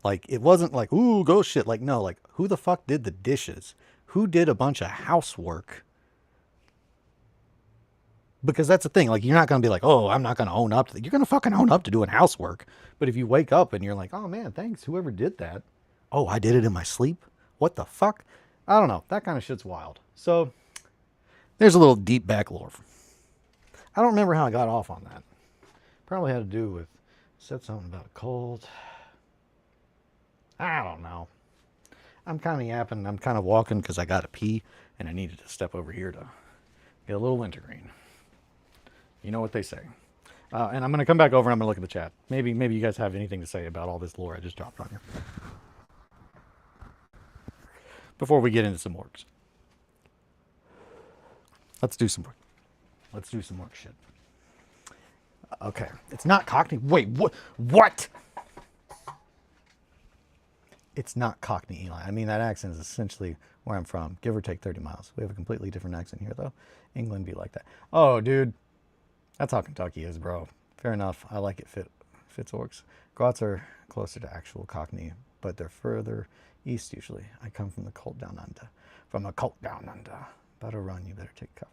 Like, it wasn't like, ooh, ghost shit. Like, no, like, who the fuck did the dishes? Who did a bunch of housework? Because that's the thing. Like, you're not going to be like, oh, I'm not going to own up to that. You're going to fucking own up to doing housework. But if you wake up and you're like, oh man, thanks, whoever did that. Oh, I did it in my sleep? What the fuck? I don't know. That kind of shit's wild. So, there's a little deep back lore. I don't remember how I got off on that. Probably had to do with, said something about a cold. I don't know. I'm kind of yapping. I'm kind of walking because I got to pee and I needed to step over here to get a little wintergreen. You know what they say. And I'm going to come back over and I'm going to look at the chat. Maybe you guys have anything to say about all this lore I just dropped on you. Before we get into some orcs. Let's do some orc shit. Okay. It's not Cockney. Wait, what? It's not Cockney, Eli. I mean, that accent is essentially where I'm from, give or take 30 miles. We have a completely different accent here, though. England be like that. Oh, dude. That's how Kentucky is, bro. Fair enough. I like it fits orcs. Grots are closer to actual Cockney, but they're further east usually. I come from the cult down under. From a cult down under. Better run, you better take cover.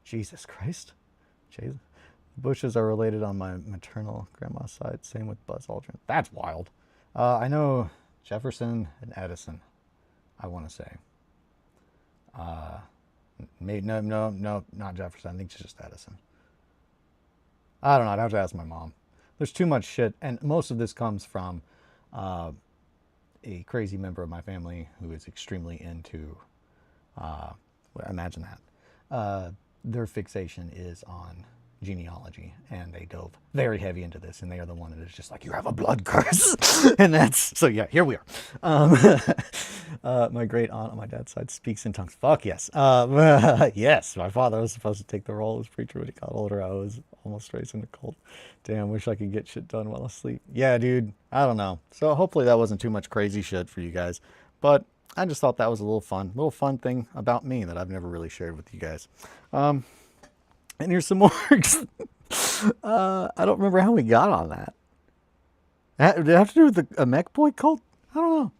Jesus Christ. Jesus. Bushes are related on my maternal grandma's side. Same with Buzz Aldrin. That's wild. I know Jefferson and Edison, I want to say. No, not Jefferson. I think it's just Edison. I don't know. I'd have to ask my mom. There's too much shit, and most of this comes from a crazy member of my family who is extremely into, imagine that. Their fixation is on genealogy, and they dove very heavy into this, and they are the one that is just like, you have a blood curse. And that's, so yeah, here we are. My great aunt on my dad's side speaks in tongues. Fuck yes. Yes, my father was supposed to take the role as preacher when he got older. I was almost raised in the cult. Damn, wish I could get shit done while asleep. Yeah, dude, I don't know. So hopefully that wasn't too much crazy shit for you guys, but I just thought that was a little fun thing about me that I've never really shared with you guys. And here's some orcs. I don't remember how we got on that. Did it have to do with a mech boy cult? I don't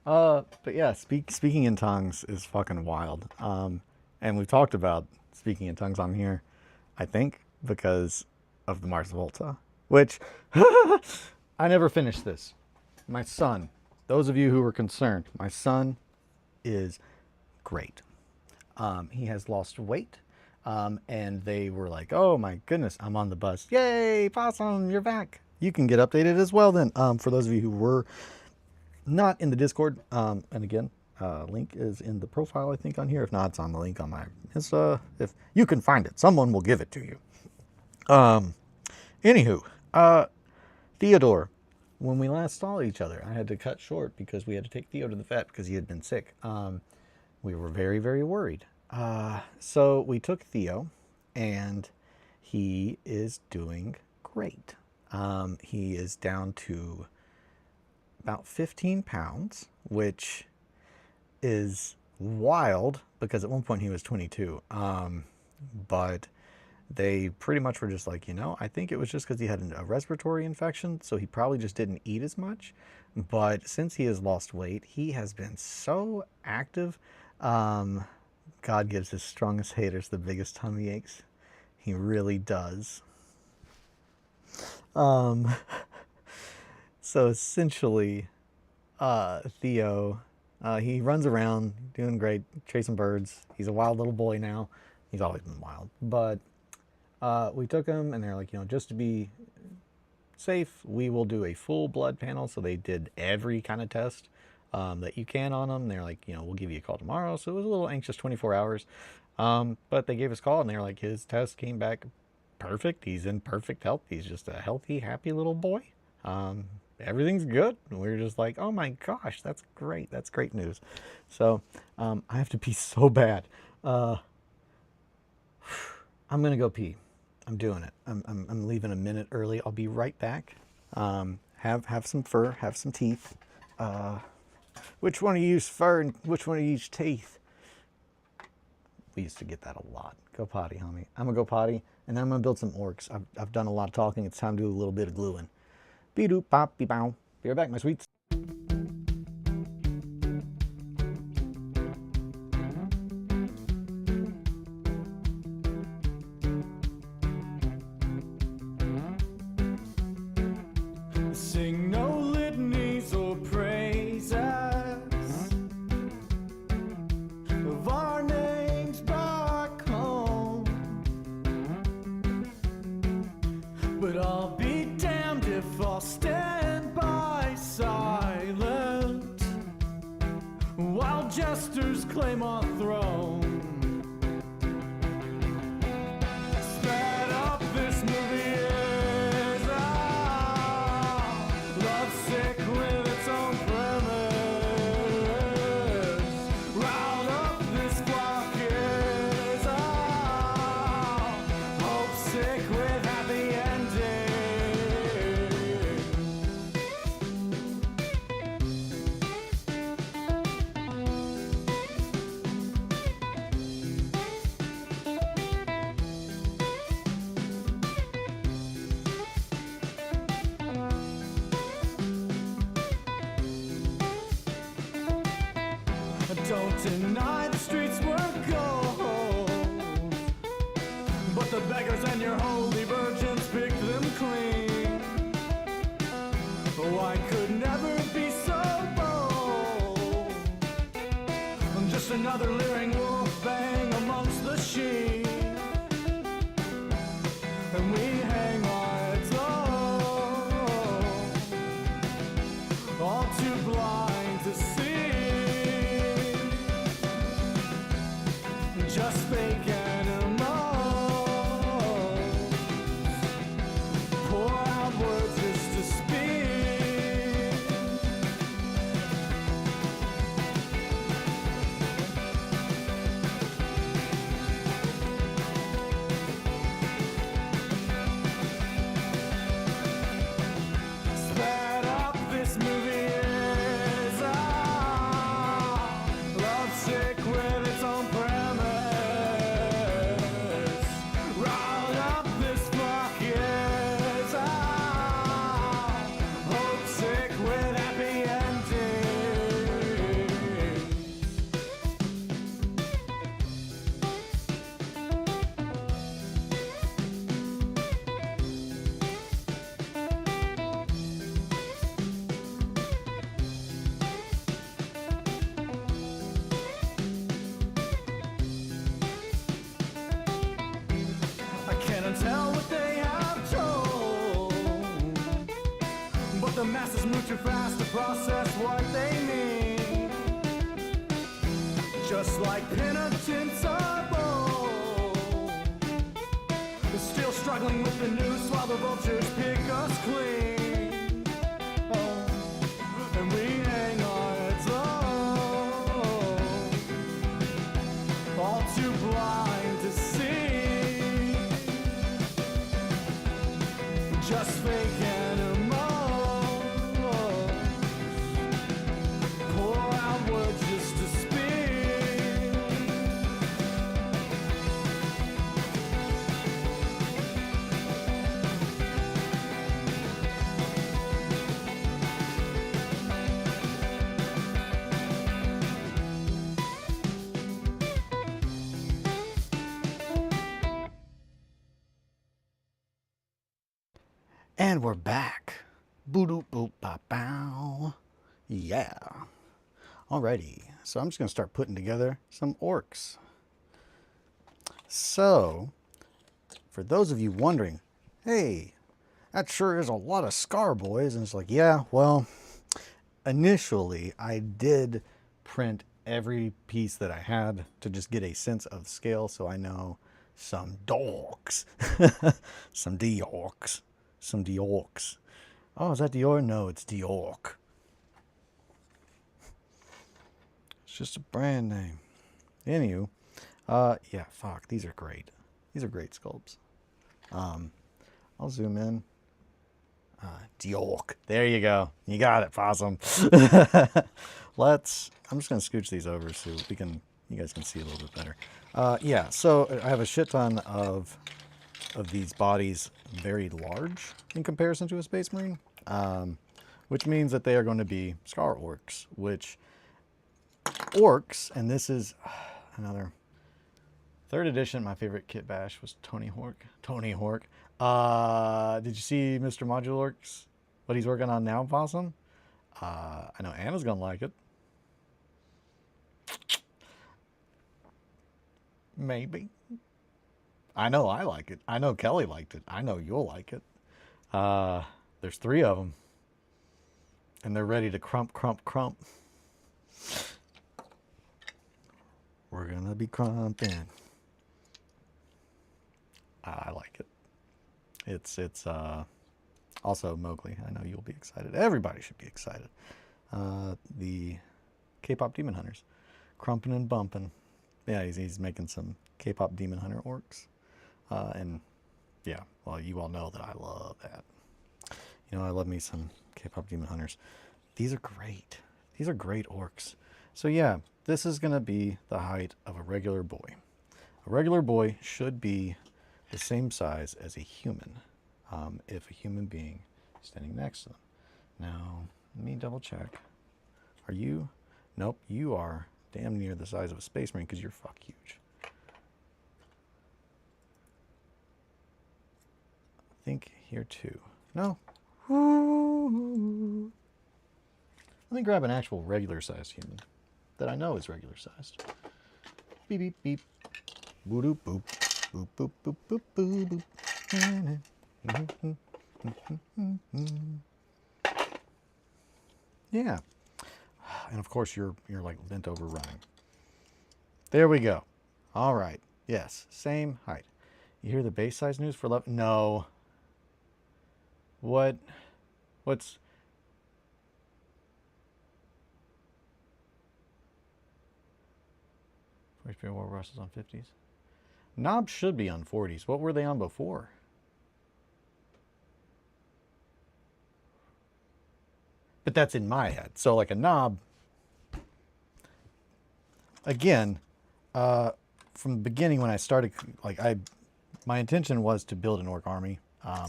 know. But yeah, speaking in tongues is fucking wild. And we've talked about speaking in tongues on here, I think, because of the Mars Volta, which I never finished this. My son, those of you who were concerned, my son is great. He has lost weight. And they were like, oh my goodness, I'm on the bus. Yay, Possum, you're back. You can get updated as well then. For those of you who were not in the Discord, and again, link is in the profile, I think, on here. If not, it's on the link on my Insta. If you can find it, someone will give it to you. Anywho, Theodore, when we last saw each other, I had to cut short because we had to take Theo to the vet because he had been sick. We were very, very worried. So we took Theo, and he is doing great. He is down to about 15 pounds, which is wild because at one point he was 22. But they pretty much were just like, I think it was just because he had a respiratory infection, so he probably just didn't eat as much. But since he has lost weight, he has been so active. God gives his strongest haters the biggest tummy aches. He really does. So essentially, Theo, he runs around doing great, chasing birds. He's a wild little boy now. He's always been wild. But we took him, and they're like, just to be safe, we will do a full blood panel. So they did every kind of test that you can on them. They're like, we'll give you a call tomorrow. So it was a little anxious 24 hours. But they gave us a call, and they're like, his test came back perfect. He's in perfect health. He's just a healthy, happy little boy. Everything's good. And we were just like, oh my gosh, that's great. That's great news. So I have to pee so bad. I'm going to go pee. I'm doing it. I'm leaving a minute early. I'll be right back. Have some fur, have some teeth. Which one of you use fur and which one of you use teeth? We used to get that a lot. Go potty, homie. I'm gonna go potty, and then I'm gonna build some orcs. I've done a lot of talking. It's time to do a little bit of gluing. Be-doop, bop, be-bow. Be right back, my sweets. Sing no litanies or praises of our names back home, but I'll be damned if I'll stand by side ancestors claim our throne. Sped up, this movie is lovesick with its own premise. Round up, this flock is hope sick with happy ending. Don't deny the streets were gold, but the beggars and your holy virgins picked them clean. Oh, I could never be so bold. I'm just another leering wolf bang amongst the sheep, and we hang our heads low, all too blind to see. Just fake animals, pour out words just to speak. Sped up, this movie is lovesick with its own premise. Round up, this flock is hope sick with happy ending. I cannot tell what they have told, but the masses move too fast to process what they mean. Just like penitents are bold, they're still struggling with the noose while the vultures pick us clean. Oh, and we hang our heads low, all too blind to see. Just fake animals, pour out words just to speak. And we're back. Boo-doop boop ba bow. Yeah. Alrighty. So I'm just going to start putting together some orcs. So, for those of you wondering, hey, that sure is a lot of Scar Boys. And it's like, yeah, well, initially I did print every piece that I had to just get a sense of scale, so I know some dogs. Some Diorks. Some Diorks. Oh, is that Dior? No, it's Diork. It's just a brand name. Anywho, yeah, fuck, these are great. These are great sculpts. I'll zoom in. Diork. There you go. You got it, Possum. I'm just gonna scooch these over so you guys can see a little bit better. Yeah, so I have a shit ton of these bodies, very large in comparison to a Space Marine, which means that they are going to be Scar Orcs, which orcs, and this is another 3rd edition, my favorite kit bash was Tony Hawk. Tony Hawk. Did you see Mr. Modulorks? What he's working on now, Possum? I know Anna's gonna like it. Maybe. I know I like it. I know Kelly liked it. I know you'll like it. There's 3 of them. And they're ready to crump, crump, crump. We're gonna be crumping. I like it. It's also Mowgli. I know you'll be excited. Everybody should be excited. The K-pop Demon Hunters, crumping and bumping. Yeah, he's making some K-pop Demon Hunter orcs, and yeah, well, you all know that I love that. You know, I love me some K-pop Demon Hunters. These are great. These are great orcs. So yeah, this is gonna be the height of a regular boy. A regular boy should be the same size as a human, if a human being is standing next to them. Now, let me double check. Are you? Nope, you are damn near the size of a space marine because you're fuck huge. I think here too. No. Let me grab an actual regular sized human that I know is regular sized. Beep beep beep. Boop doop boop. Boop boop boop boop boop boop. Yeah. And of course you're like bent over running. There we go. All right. Yes. Same height. You hear the base size news for 11? No. What's HP War Rush is on 50s. Knobs should be on 40s. What were they on before? But that's in my head. So like a knob, again, from the beginning when I started, like my intention was to build an orc army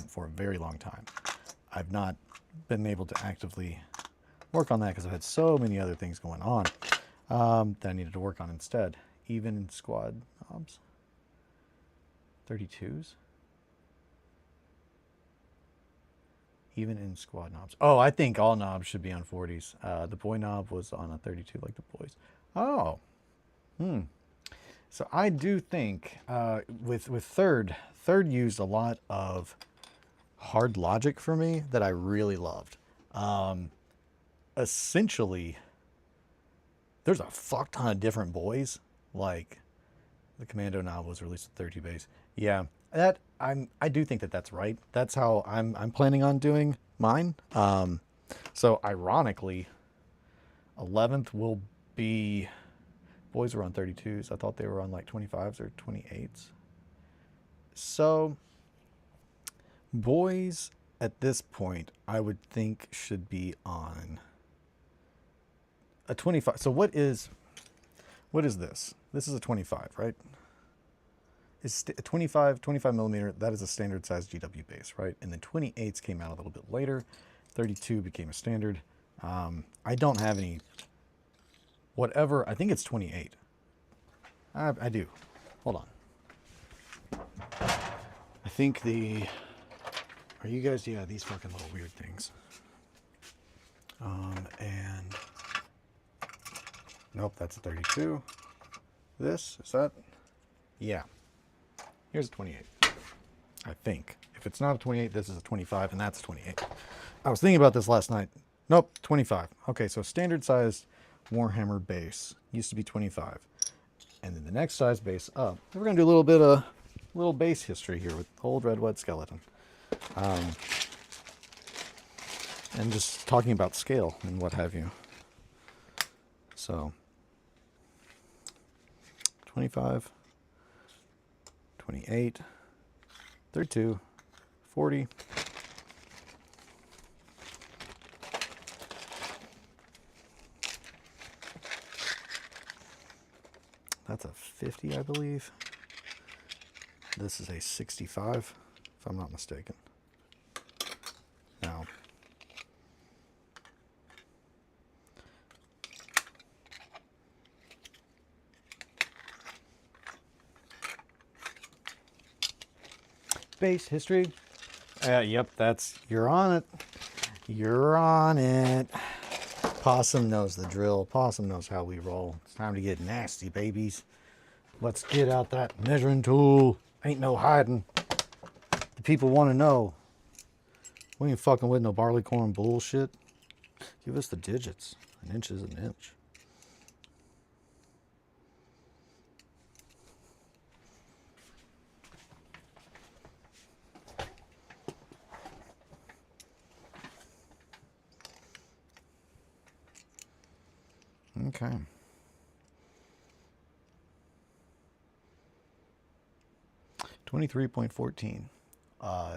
for a very long time. I've not been able to actively work on that because I've had so many other things going on that I needed to work on instead. Even in squad knobs. 32s? Even in squad knobs. Oh, I think all knobs should be on 40s. The boy knob was on a 32 like the boys. Oh. So I do think with third used a lot of hard logic for me that I really loved. Essentially, there's a fuck ton of different boys. Like the Commando knob was released at 30 base. Yeah, that I do think that that's right. That's how I'm planning on doing mine. So ironically, 11th will be boys were on 32s. I thought they were on like 25s or 28s. So boys at this point, I would think should be on a 25. So what is this? This is a 25, right? Is 25 millimeter, that is a standard size GW base, right? And then 28s came out a little bit later. 32 became a standard. I don't have any, whatever, I think it's 28. I do. Hold on. I think are you guys, yeah, these fucking little weird things. And, nope, that's a 32. This, is that? Yeah. Here's a 28. I think. If it's not a 28, this is a 25, and that's a 28. I was thinking about this last night. Nope, 25. Okay, so standard size Warhammer base used to be 25. And then the next size base up. We're going to do a little bit of little base history here with old RedWetSkeleton. And just talking about scale and what have you. So 25, 28, 32, 40. That's a 50, I believe. This is a 65, if I'm not mistaken. Now, base history. Yep, you're on it. You're on it. Possum knows the drill. Possum knows how we roll. It's time to get nasty, babies. Let's get out that measuring tool. Ain't no hiding. The people want to know. We ain't fucking with no barleycorn bullshit. Give us the digits. An inch is an inch. Okay. $23.14.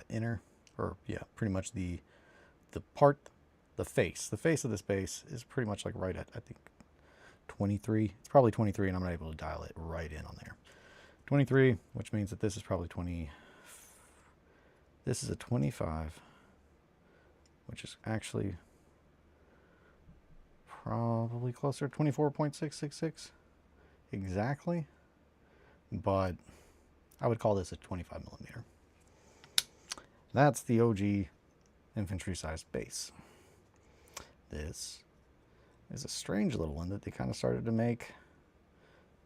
Inner, or yeah, pretty much the part, the face of this base is pretty much like right at, I think, 23. It's probably 23, and I'm not able to dial it right in on there. 23, which means that this is probably 20. This is a 25, which is actually probably closer to 24.666 exactly, but I would call this a 25 millimeter. That's the OG infantry sized base. This is a strange little one that they kind of started to make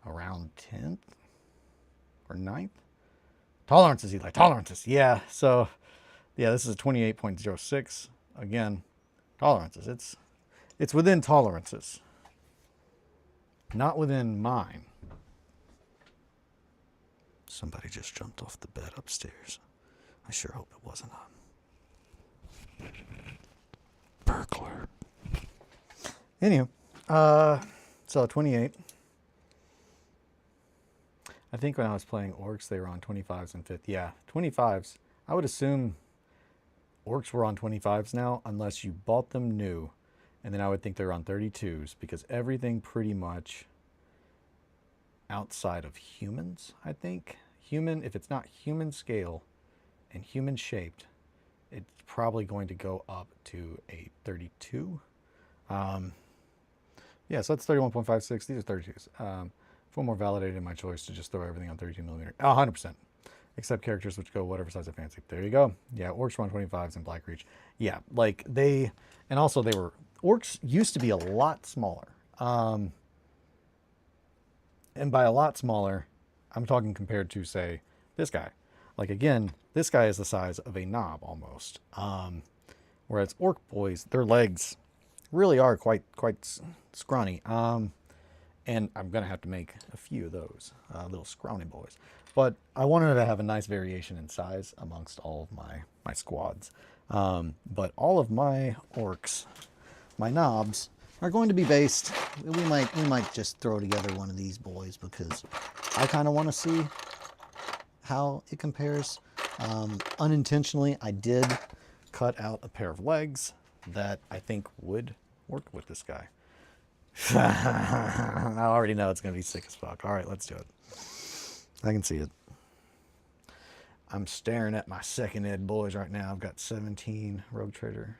around 10th or 9th. Tolerances, Eli, tolerances. Yeah, so yeah, this is a 28.06. Again, tolerances. It's within tolerances, not within mine. Somebody just jumped off the bed upstairs. I sure hope it wasn't a burglar. Anywho, so 28. I think when I was playing orcs, they were on 25s and 5th. Yeah, 25s. I would assume orcs were on 25s now, unless you bought them new. And then I would think they're on 32s, because everything pretty much outside of humans, I think. Human, if it's not human scale and human shaped, it's probably going to go up to a 32. Yeah, so that's 31.56. These are 32s. Feel more validated in my choice to just throw everything on 32 millimeter. 100%. Except characters which go whatever size I fancy. There you go. Yeah, orcs were on 25s and Black Reach. Yeah, like they, and also they were, orcs used to be a lot smaller. And by a lot smaller, I'm talking compared to, say, this guy. Like, again, this guy is the size of a knob almost. Whereas orc boys, their legs really are quite scrawny. And I'm going to have to make a few of those little scrawny boys. But I wanted to have a nice variation in size amongst all of my squads. But all of my orcs, my knobs, are going to be based. We might just throw together one of these boys because I kind of want to see how it compares. Unintentionally, I did cut out a pair of legs that I think would work with this guy. I already know it's going to be sick as fuck. All right, let's do it. I can see it. I'm staring at my second ed boys right now. I've got 17 Rogue Trader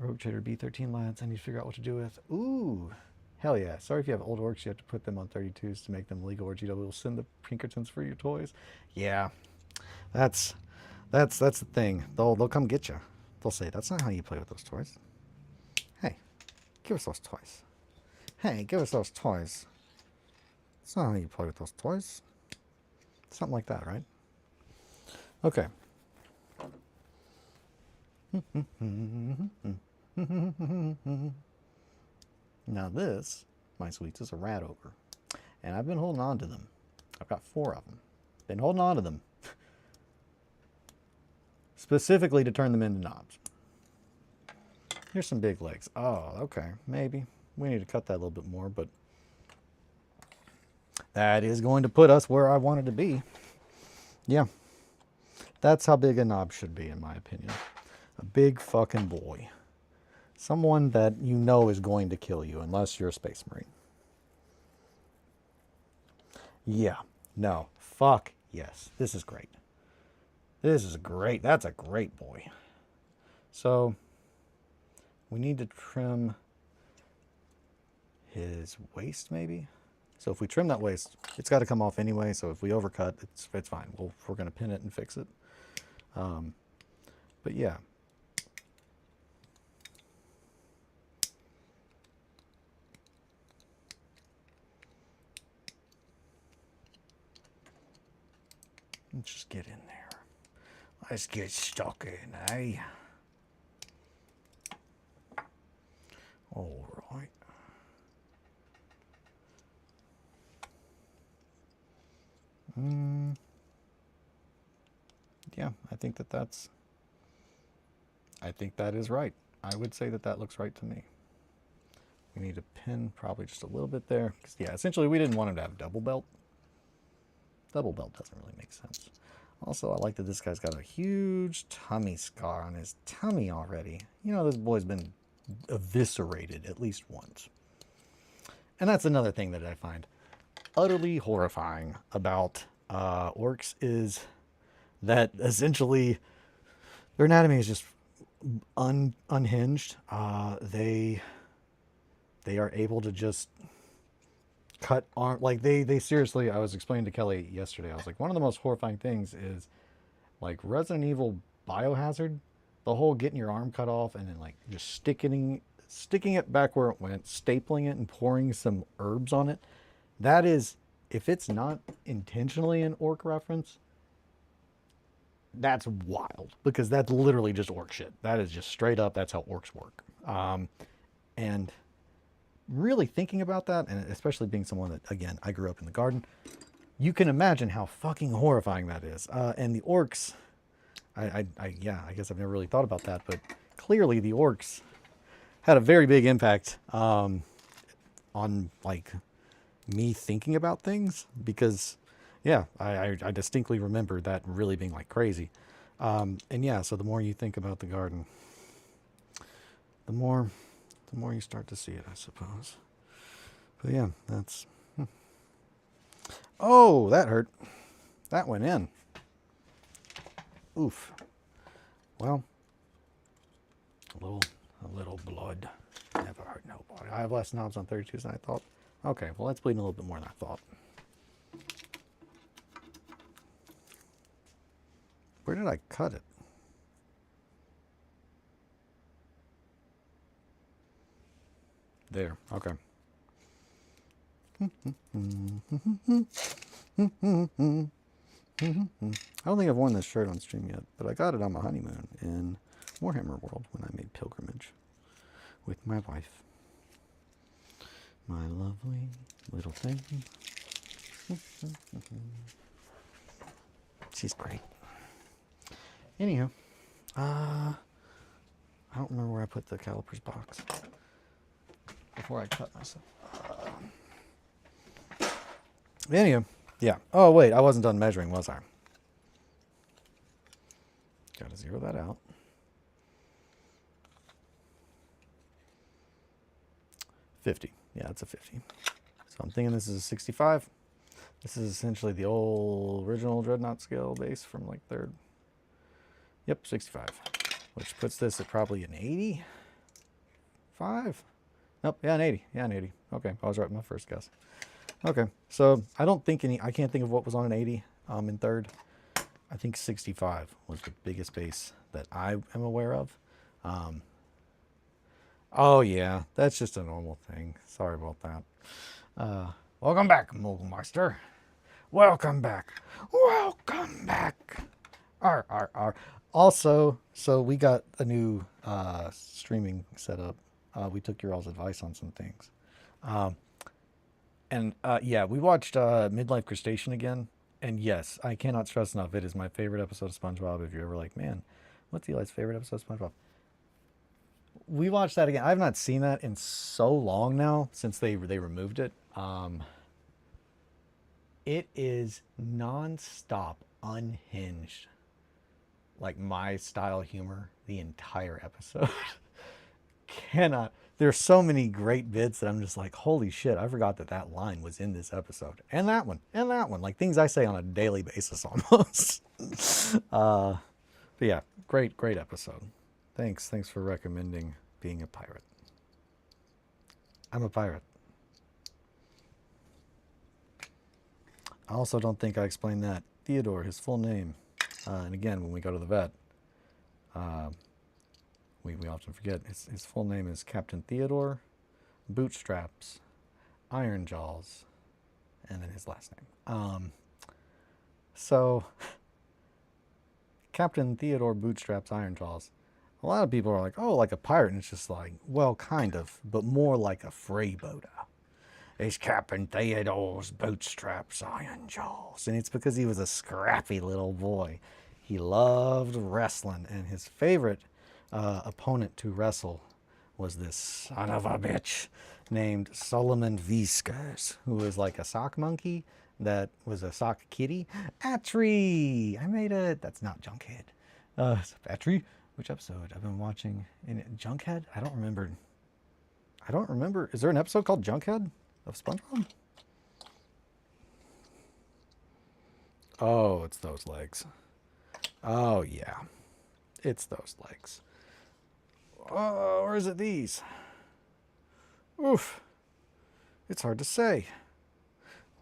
B13 lads I need to figure out what to do with. Ooh, hell yeah. Sorry if you have old orcs, you have to put them on 32s to make them legal, or GW will send the Pinkertons for your toys. Yeah, that's the thing. They'll come get you. They'll say, that's not how you play with those toys. Hey, give us those toys. Hey, give us those toys. That's not how you play with those toys. Something like that, right? Okay. Now this, my sweets, is a rat ogre. And I've been holding on to them. I've got 4 of them. Been holding on to them. Specifically to turn them into knobs. Here's some big legs. Oh, okay. Maybe. We need to cut that a little bit more, but that is going to put us where I wanted to be. Yeah. That's how big a knob should be, in my opinion. A big fucking boy. Someone that you know is going to kill you, unless you're a space marine. Yeah. No. Fuck yes. This is great. This is great. That's a great boy. So, we need to trim his waist, maybe? So if we trim that waist, it's got to come off anyway, so if we overcut, it's fine. We're going to pin it and fix it. But yeah. Let's just get in there. Let's get stuck in, eh? All right. Yeah, I think that is right. I would say that looks right to me. We need to pin probably just a little bit there. 'Cause, yeah, essentially we didn't want him to have double belt. Double belt doesn't really make sense. Also, I like that this guy's got a huge tummy scar on his tummy already. You know, this boy's been eviscerated at least once. And that's another thing that I find utterly horrifying about orcs is that essentially their anatomy is just unhinged. They are able to just cut arm, like they seriously, I was explaining to Kelly yesterday, I was like, one of the most horrifying things is like Resident Evil Biohazard, the whole getting your arm cut off and then like just sticking it back where it went, stapling it and pouring some herbs on it. That is, if it's not intentionally an orc reference, that's wild, because that's literally just orc shit. That is just straight up, that's how orcs work. And really thinking about that, and especially being someone that, again, I grew up in the garden, you can imagine how fucking horrifying that is. And the orcs, yeah, I guess I've never really thought about that, but clearly the orcs had a very big impact on like me thinking about things, because yeah, I distinctly remember that really being like crazy. And yeah, so the more you think about the garden, the more you start to see it, I suppose. But yeah, that's... Oh, that hurt. That went in. Oof. Well, a little blood never hurt nobody. I have less knobs on 32s than I thought. Okay, well, that's bleeding a little bit more than I thought. Where did I cut it? There, okay. I don't think I've worn this shirt on stream yet, but I got it on my honeymoon in Warhammer World when I made pilgrimage with my wife. My lovely little thing. She's great. Anyhow, I don't remember where I put the calipers box before I cut myself. Anyhow, yeah. Oh, wait, I wasn't done measuring, was I? Gotta zero that out. 50. Yeah, it's a 50. So I'm thinking this is a 65. This is essentially the old original Dreadnought scale base from like 3rd. Yep, 65. Which puts this at probably an 85? Nope, yeah, an 80. Yeah, an 80. Okay, I was right with my first guess. Okay, so I can't think of what was on an 80 in 3rd. I think 65 was the biggest base that I am aware of. Oh yeah, that's just a normal thing. Sorry about that. Welcome back, Mogelmeister. Welcome back. Welcome back. Arr. Also, so we got a new streaming setup. We took your all's advice on some things. Yeah, we watched Midlife Crustacean again. And yes, I cannot stress enough, it is my favorite episode of SpongeBob. If you're ever like, man, what's Eli's favorite episode of SpongeBob? We watched that again. I've not seen that in so long now, since they removed it. It is non-stop, unhinged, like my style humor, the entire episode. There's so many great bits that I'm just like, holy shit, I forgot that line was in this episode. And that one, like things I say on a daily basis almost. But yeah, great episode. Thanks for recommending being a pirate. I'm a pirate. I also don't think I explained that. Theodore, his full name. And again, when we go to the vet, we often forget. His full name is Captain Theodore Bootstraps Ironjaws, and then his last name. So, Captain Theodore Bootstraps Ironjaws. A lot of people are like, oh, like a pirate, and it's just like, well, kind of, but more like a freebooter. It's Captain Theodore's Bootstraps Ironjaws, and it's because he was a scrappy little boy. He loved wrestling, and his favorite opponent to wrestle was this son of a bitch named Solomon Viskers, who was like a sock monkey that was a sock kitty. Atri! I made it. That's not Junkhead. Atri? Which episode? I've been watching. Junkhead? I don't remember. Is there an episode called Junkhead of SpongeBob? Oh, it's those legs. Oh, yeah. It's those legs. Oh, or is it these? Oof. It's hard to say.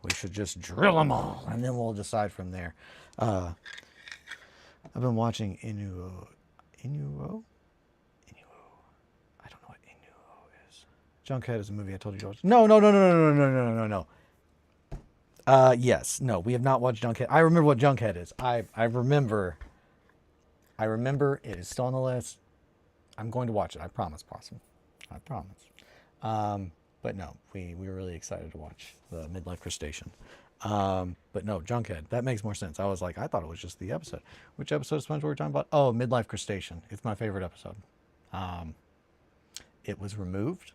We should just drill them all, and then we'll decide from there. I've been watching Inuo. Inuo? I don't know what Inuo is. Junkhead is a movie I told you to watch. No. Yes. No, we have not watched Junkhead. I remember what Junkhead is. I remember. It is still on the list. I'm going to watch it. I promise, Possum. I promise. But no, we were really excited to watch the Midlife Crustacean. But no, Junkhead. That makes more sense. I was like, I thought it was just the episode. Which episode of SpongeBob were we talking about? Oh, Midlife Crustacean. It's my favorite episode. It was removed.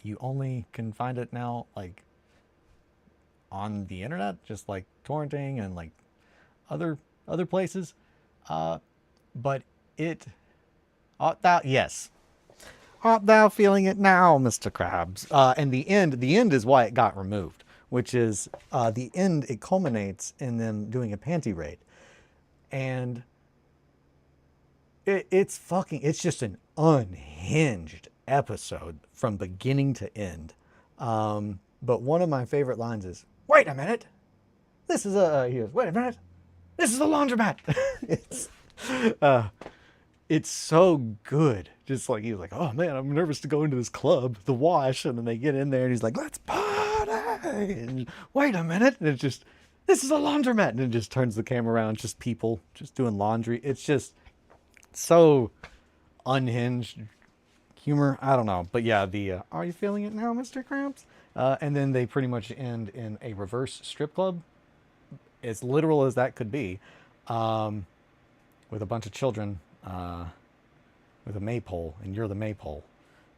You only can find it now, like, on the internet, just like torrenting and like other places. But it... yes. Art thou feeling it now, Mr. Krabs? And the end is why it got removed, which is the end. It culminates in them doing a panty raid, and it's just an unhinged episode from beginning to end. But one of my favorite lines is, "Wait a minute, this is a." He goes, "Wait a minute, this is a laundromat." It's so good. Just like, he was like, "Oh man, I'm nervous to go into this club, the Wash," and then they get in there and he's like, "Let's party!" And wait a minute, and it's just, "This is a laundromat," and it just turns the camera around, just people just doing laundry. It's just so unhinged humor. I don't know, but yeah, the "Are you feeling it now, Mr. Krabs?" And then they pretty much end in a reverse strip club, as literal as that could be, with a bunch of children. With a maypole, and you're the maypole.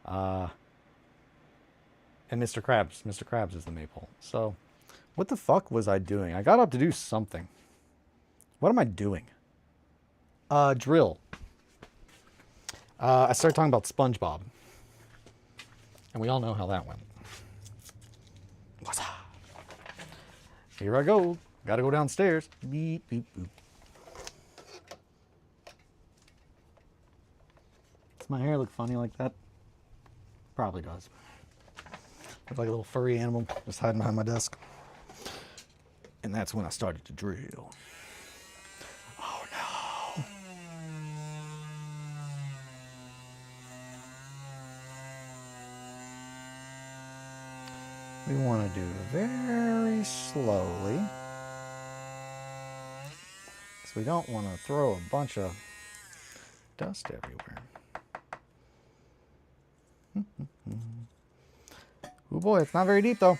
And Mr. Krabs is the maypole. So, what the fuck was I doing? I got up to do something. What am I doing? Drill. I started talking about SpongeBob. And we all know how that went. Waaaagh. Here I go. Gotta go downstairs. Beep, beep, boop. Does my hair look funny like that? Probably does. Looks like a little furry animal just hiding behind my desk. And that's when I started to drill. Oh no. We want to do very slowly, because we don't want to throw a bunch of dust everywhere. Oh boy, it's not very deep though.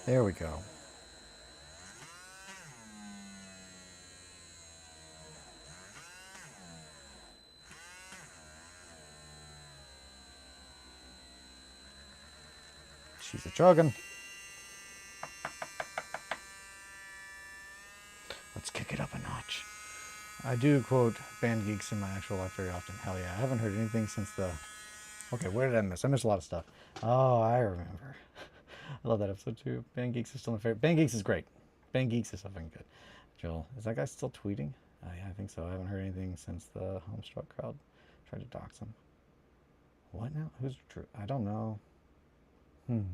There we go. She's a chugging. Let's kick it up a notch. I do quote band geeks in my actual life very often. Hell yeah. I haven't heard anything since the... Okay, where did I miss? I missed a lot of stuff. Oh, I remember. I love that episode too. Band Geeks is still my favorite. Band Geeks is great. Band Geeks is something good. Joel, is that guy still tweeting? Yeah, I think so. I haven't heard anything since the Homestruck crowd tried to dox him. What now? Who's Drew? I don't know. I haven't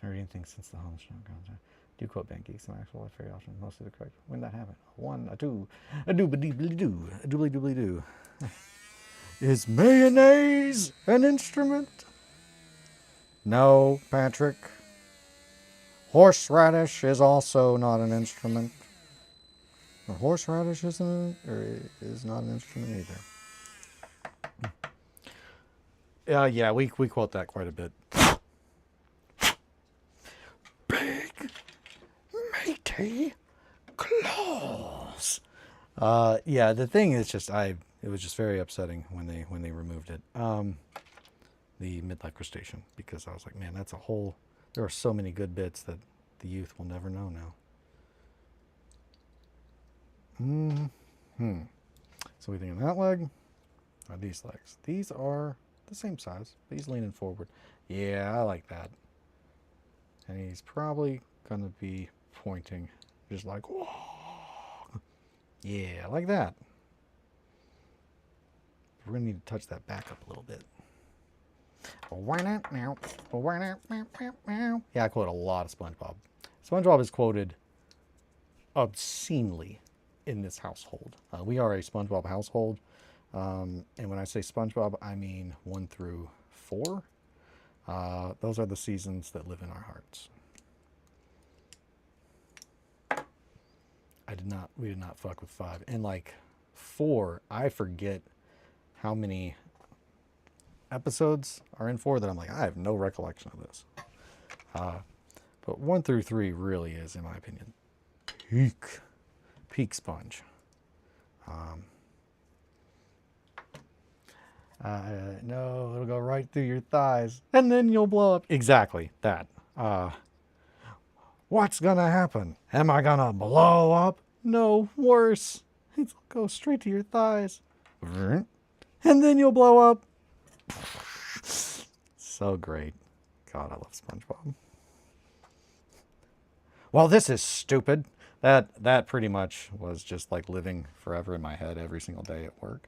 heard anything since the Homestruck crowd. I do quote Band Geeks in my actual life very often. Mostly the correct. When that happened. A one, a two, a doobly-doobly-doo, a doobly-doobly-doo. Is mayonnaise an instrument? No, Patrick. Horseradish is also not an instrument. The horseradish is not an instrument either. Yeah, we quote that quite a bit. Big matey claws. Yeah, the thing is just it was just very upsetting when they removed it. the midlife crustacean, because I was like, man, that's a whole. There are so many good bits that the youth will never know now. So we think of that leg, or these legs. These are the same size. He's leaning forward. Yeah, I like that. And he's probably gonna be pointing, just like, whoa. Yeah, like that. We're gonna need to touch that back up a little bit. Yeah, I quote a lot of SpongeBob. SpongeBob is quoted obscenely in this household. We are a SpongeBob household. And when I say SpongeBob, I mean 1 through 4. Those are the seasons that live in our hearts. We did not fuck with 5. And like 4, I forget how many episodes are in 4 that I'm like, I have no recollection of this. But 1 through 3 really is, in my opinion, peak Sponge. No, it'll go right through your thighs, and then you'll blow up. Exactly that. What's gonna happen? Am I gonna blow up? No, worse. It'll go straight to your thighs, and then you'll blow up. So great. God, I love SpongeBob. Well, this is stupid. That pretty much was just like living forever in my head every single day at work.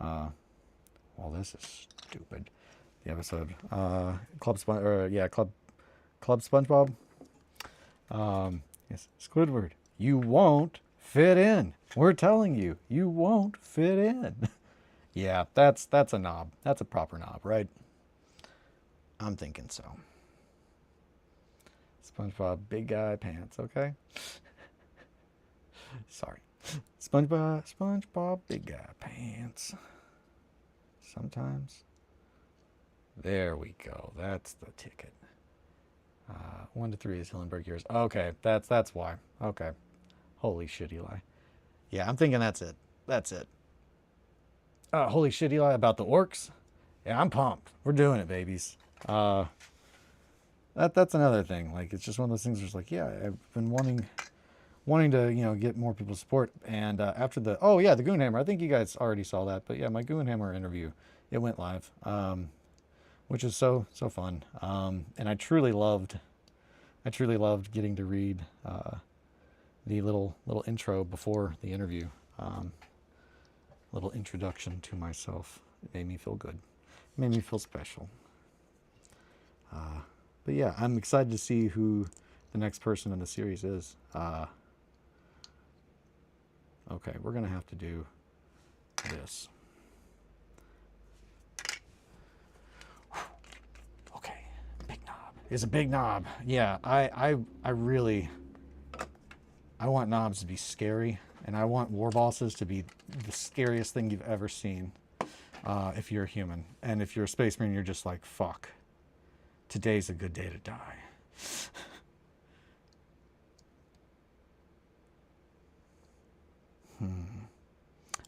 Well, this is stupid. The episode, Club SpongeBob. Yes, Squidward, you won't fit in. We're telling you, you won't fit in. Yeah, that's a knob. That's a proper knob, right? I'm thinking so. SpongeBob, big guy pants, okay? Sorry. SpongeBob, big guy pants. Sometimes. There we go. That's the ticket. 1 to 3 is Hillenburg years. Okay, that's why. Okay. Holy shit, Eli. Yeah, I'm thinking that's it. That's it. Holy shit, Eli, about the orcs? Yeah, I'm pumped. We're doing it, babies. That's another thing. Like, it's just one of those things where it's like, yeah, I've been wanting to, get more people's support. And after the Goonhammer, I think you guys already saw that. But yeah, my Goonhammer interview, it went live, which is so fun. And I truly loved getting to read the little intro before the interview. Little introduction to myself. It made me feel good. It made me feel special. But yeah, I'm excited to see who the next person in the series is. Okay, we're going to have to do this. Okay, big knob. It's a big knob. Yeah, I really want knobs to be scary, and I want war bosses to be the scariest thing you've ever seen if you're a human. And if you're a space marine, you're just like, fuck. Today's a good day to die.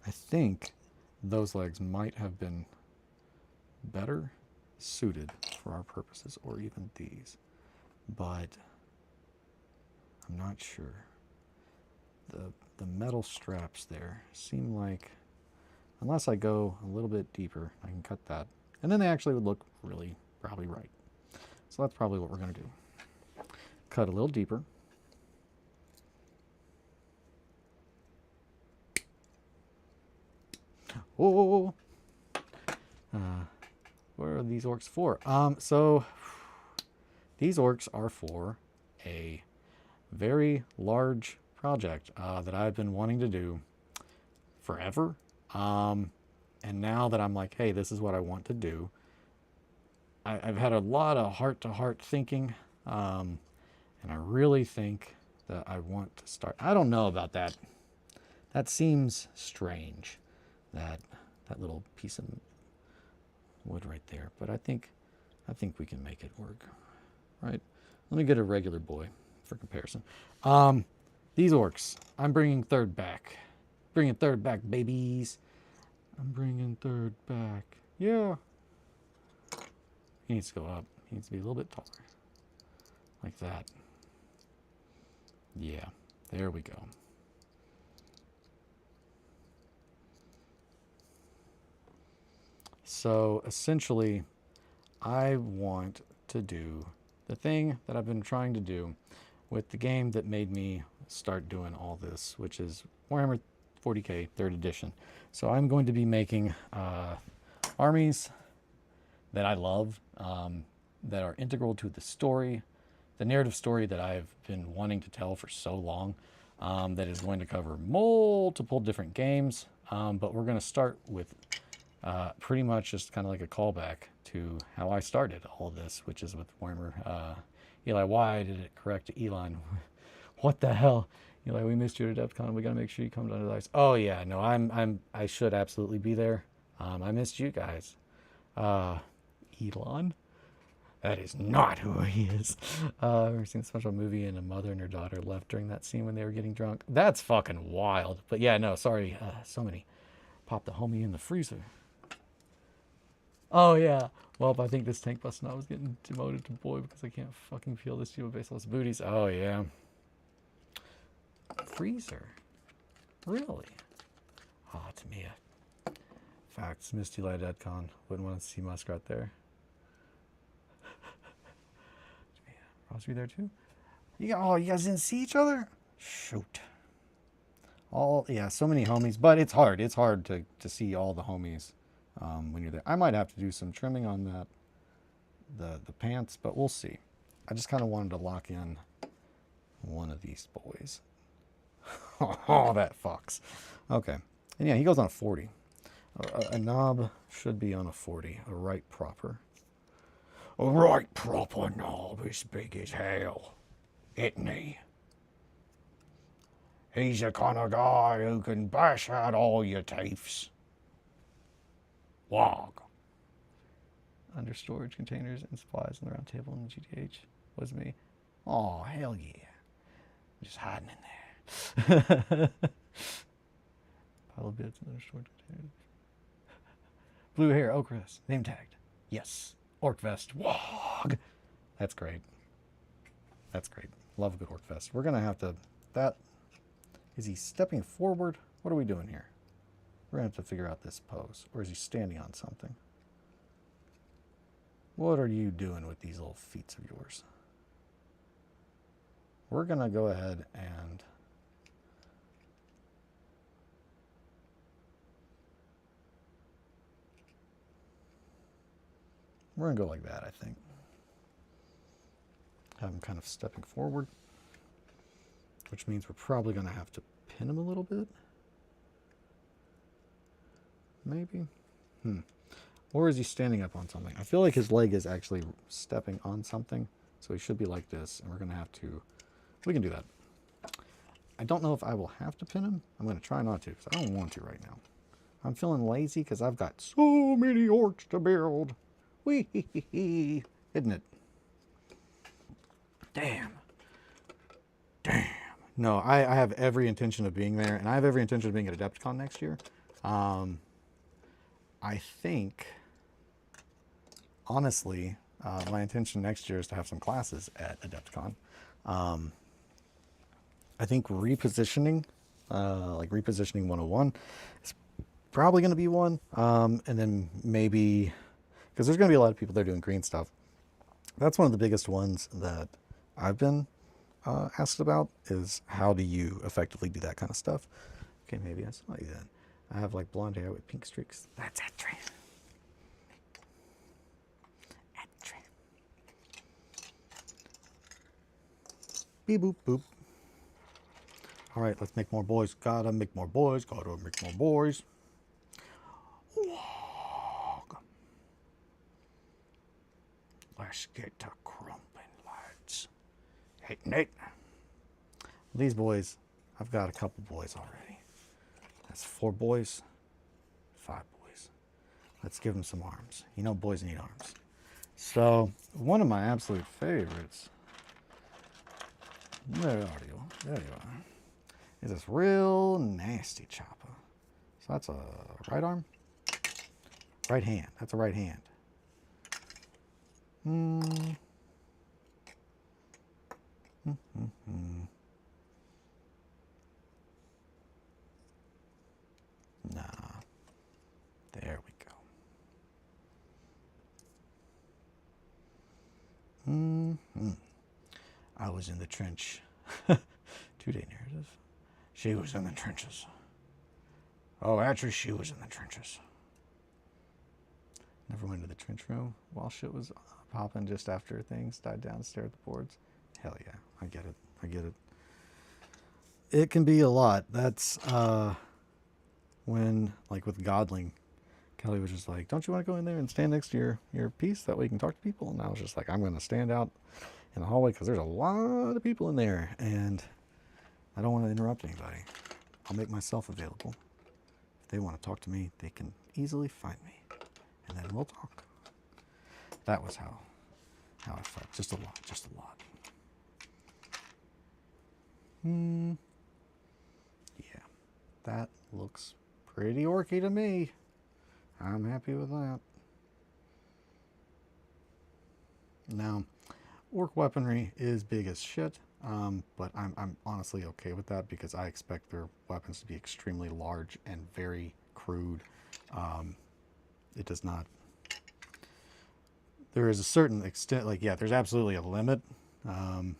I think those legs might have been better suited for our purposes, or even these, but I'm not sure. The metal straps there seem like, unless I go a little bit deeper, I can cut that, and then they actually would look really probably right. So that's probably what we're going to do. Cut a little deeper. Whoa. What are these orcs for? So these orcs are for a very large project that I've been wanting to do forever. And now that I'm like, hey, this is what I want to do, I've had a lot of heart-to-heart thinking, and I really think that I want to start. I don't know about that. That seems strange, that little piece of wood right there. But I think we can make it work, right? Let me get a regular boy for comparison. These orcs, I'm bringing third back. Bringing third back, babies. I'm bringing third back. Yeah. He needs to go up. He needs to be a little bit taller. Like that. Yeah, there we go. So essentially, I want to do the thing that I've been trying to do with the game that made me start doing all this, which is Warhammer 40k 3rd edition. So I'm going to be making armies that I love, that are integral to the story, the narrative story that I've been wanting to tell for so long, that is going to cover multiple different games. But we're going to start with pretty much just kind of like a callback to how I started all this, which is with Warhammer. Eli, why did it correct to Elon? What the hell? Eli, we missed you at AdeptCon. We got to make sure you come down to the ice. Oh yeah, no, I should absolutely be there. I missed you guys. Elon? That is not who he is. I've ever seen a special movie and a mother and her daughter left during that scene when they were getting drunk. That's fucking wild. But yeah, no, sorry. So many. Pop the homie in the freezer. Oh yeah. Well, I think this tank bus now is getting demoted to boy because I can't fucking feel this Cuba baseless booties. Oh yeah. Freezer. Really? Oh, it's Mia. Facts. Misty Light Edcon. Wouldn't want to see Muskrat there. Ross, you there too? You guys didn't see each other? Shoot. Yeah, so many homies, but it's hard. It's hard to see all the homies when you're there. I might have to do some trimming on that, the pants, but we'll see. I just kind of wanted to lock in one of these boys. Oh, that fucks. Okay. And yeah, he goes on a 40. A knob should be on a 40, a right proper. A right proper knob is big as hell, isn't he? He's the kind of guy who can bash out all your teeths. Waaaagh. Under storage containers and supplies on the round table in the GTH was me. Oh, hell yeah. I'm just hiding in there. Pile of bits in under storage containers. Blue hair, oak crest, name tagged. Yes. Orc vest. Waaaagh. That's great. That's great. Love a good orc vest. We're going to have to... Is he stepping forward? What are we doing here? We're going to have to figure out this pose. Or is he standing on something? What are you doing with these little feet of yours? We're going to go ahead and... We're going to go like that, I think. Have him kind of stepping forward. Which means we're probably going to have to pin him a little bit. Maybe. Or is he standing up on something? I feel like his leg is actually stepping on something. So he should be like this. And we're going to have to... We can do that. I don't know if I will have to pin him. I'm going to try not to because I don't want to right now. I'm feeling lazy because I've got so many orcs to build. Wee-hee-hee-hee. Isn't it? Damn. No, I have every intention of being there, and I have every intention of being at AdeptCon next year. I think, honestly, my intention next year is to have some classes at AdeptCon. I think repositioning, like repositioning 101, is probably going to be one. And then maybe, because there's going to be a lot of people there doing green stuff. That's one of the biggest ones that I've been asked about, is how do you effectively do that kind of stuff. Okay, maybe I saw you then. I have like blonde hair with pink streaks. That's a trend. Beep boop boop. All right, let's make more boys. Gotta make more boys. Gotta make more boys. Waaaagh. Let's get to crumping, lads. Hitting it. These boys, I've got a couple boys already. That's 4 boys, 5 boys. Let's give them some arms. You know, boys need arms. So, one of my absolute favorites, where are you? There you are. Is this real nasty chopper. So that's a right arm? Right hand. That's a right hand. Mm. Nah. There we go. I was in the trench. 2-day narrative. She was in the trenches. Oh, actually, she was in the trenches. Never went to the trench room while shit was popping just after things died down, stare at the boards. Hell yeah, I get it. I get it. It can be a lot. That's when, like with Godling, Kelly was just like, don't you want to go in there and stand next to your piece? That way you can talk to people. And I was just like, I'm going to stand out in the hallway because there's a lot of people in there. And I don't want to interrupt anybody. I'll make myself available. If they want to talk to me, they can easily find me. And then we'll talk. That was how I felt. Just a lot. Just a lot. Yeah. That looks pretty orky to me. I'm happy with that. Now, orc weaponry is big as shit, but I'm honestly okay with that because I expect their weapons to be extremely large and very crude. It does not. There is a certain extent, like, yeah, there's absolutely a limit. And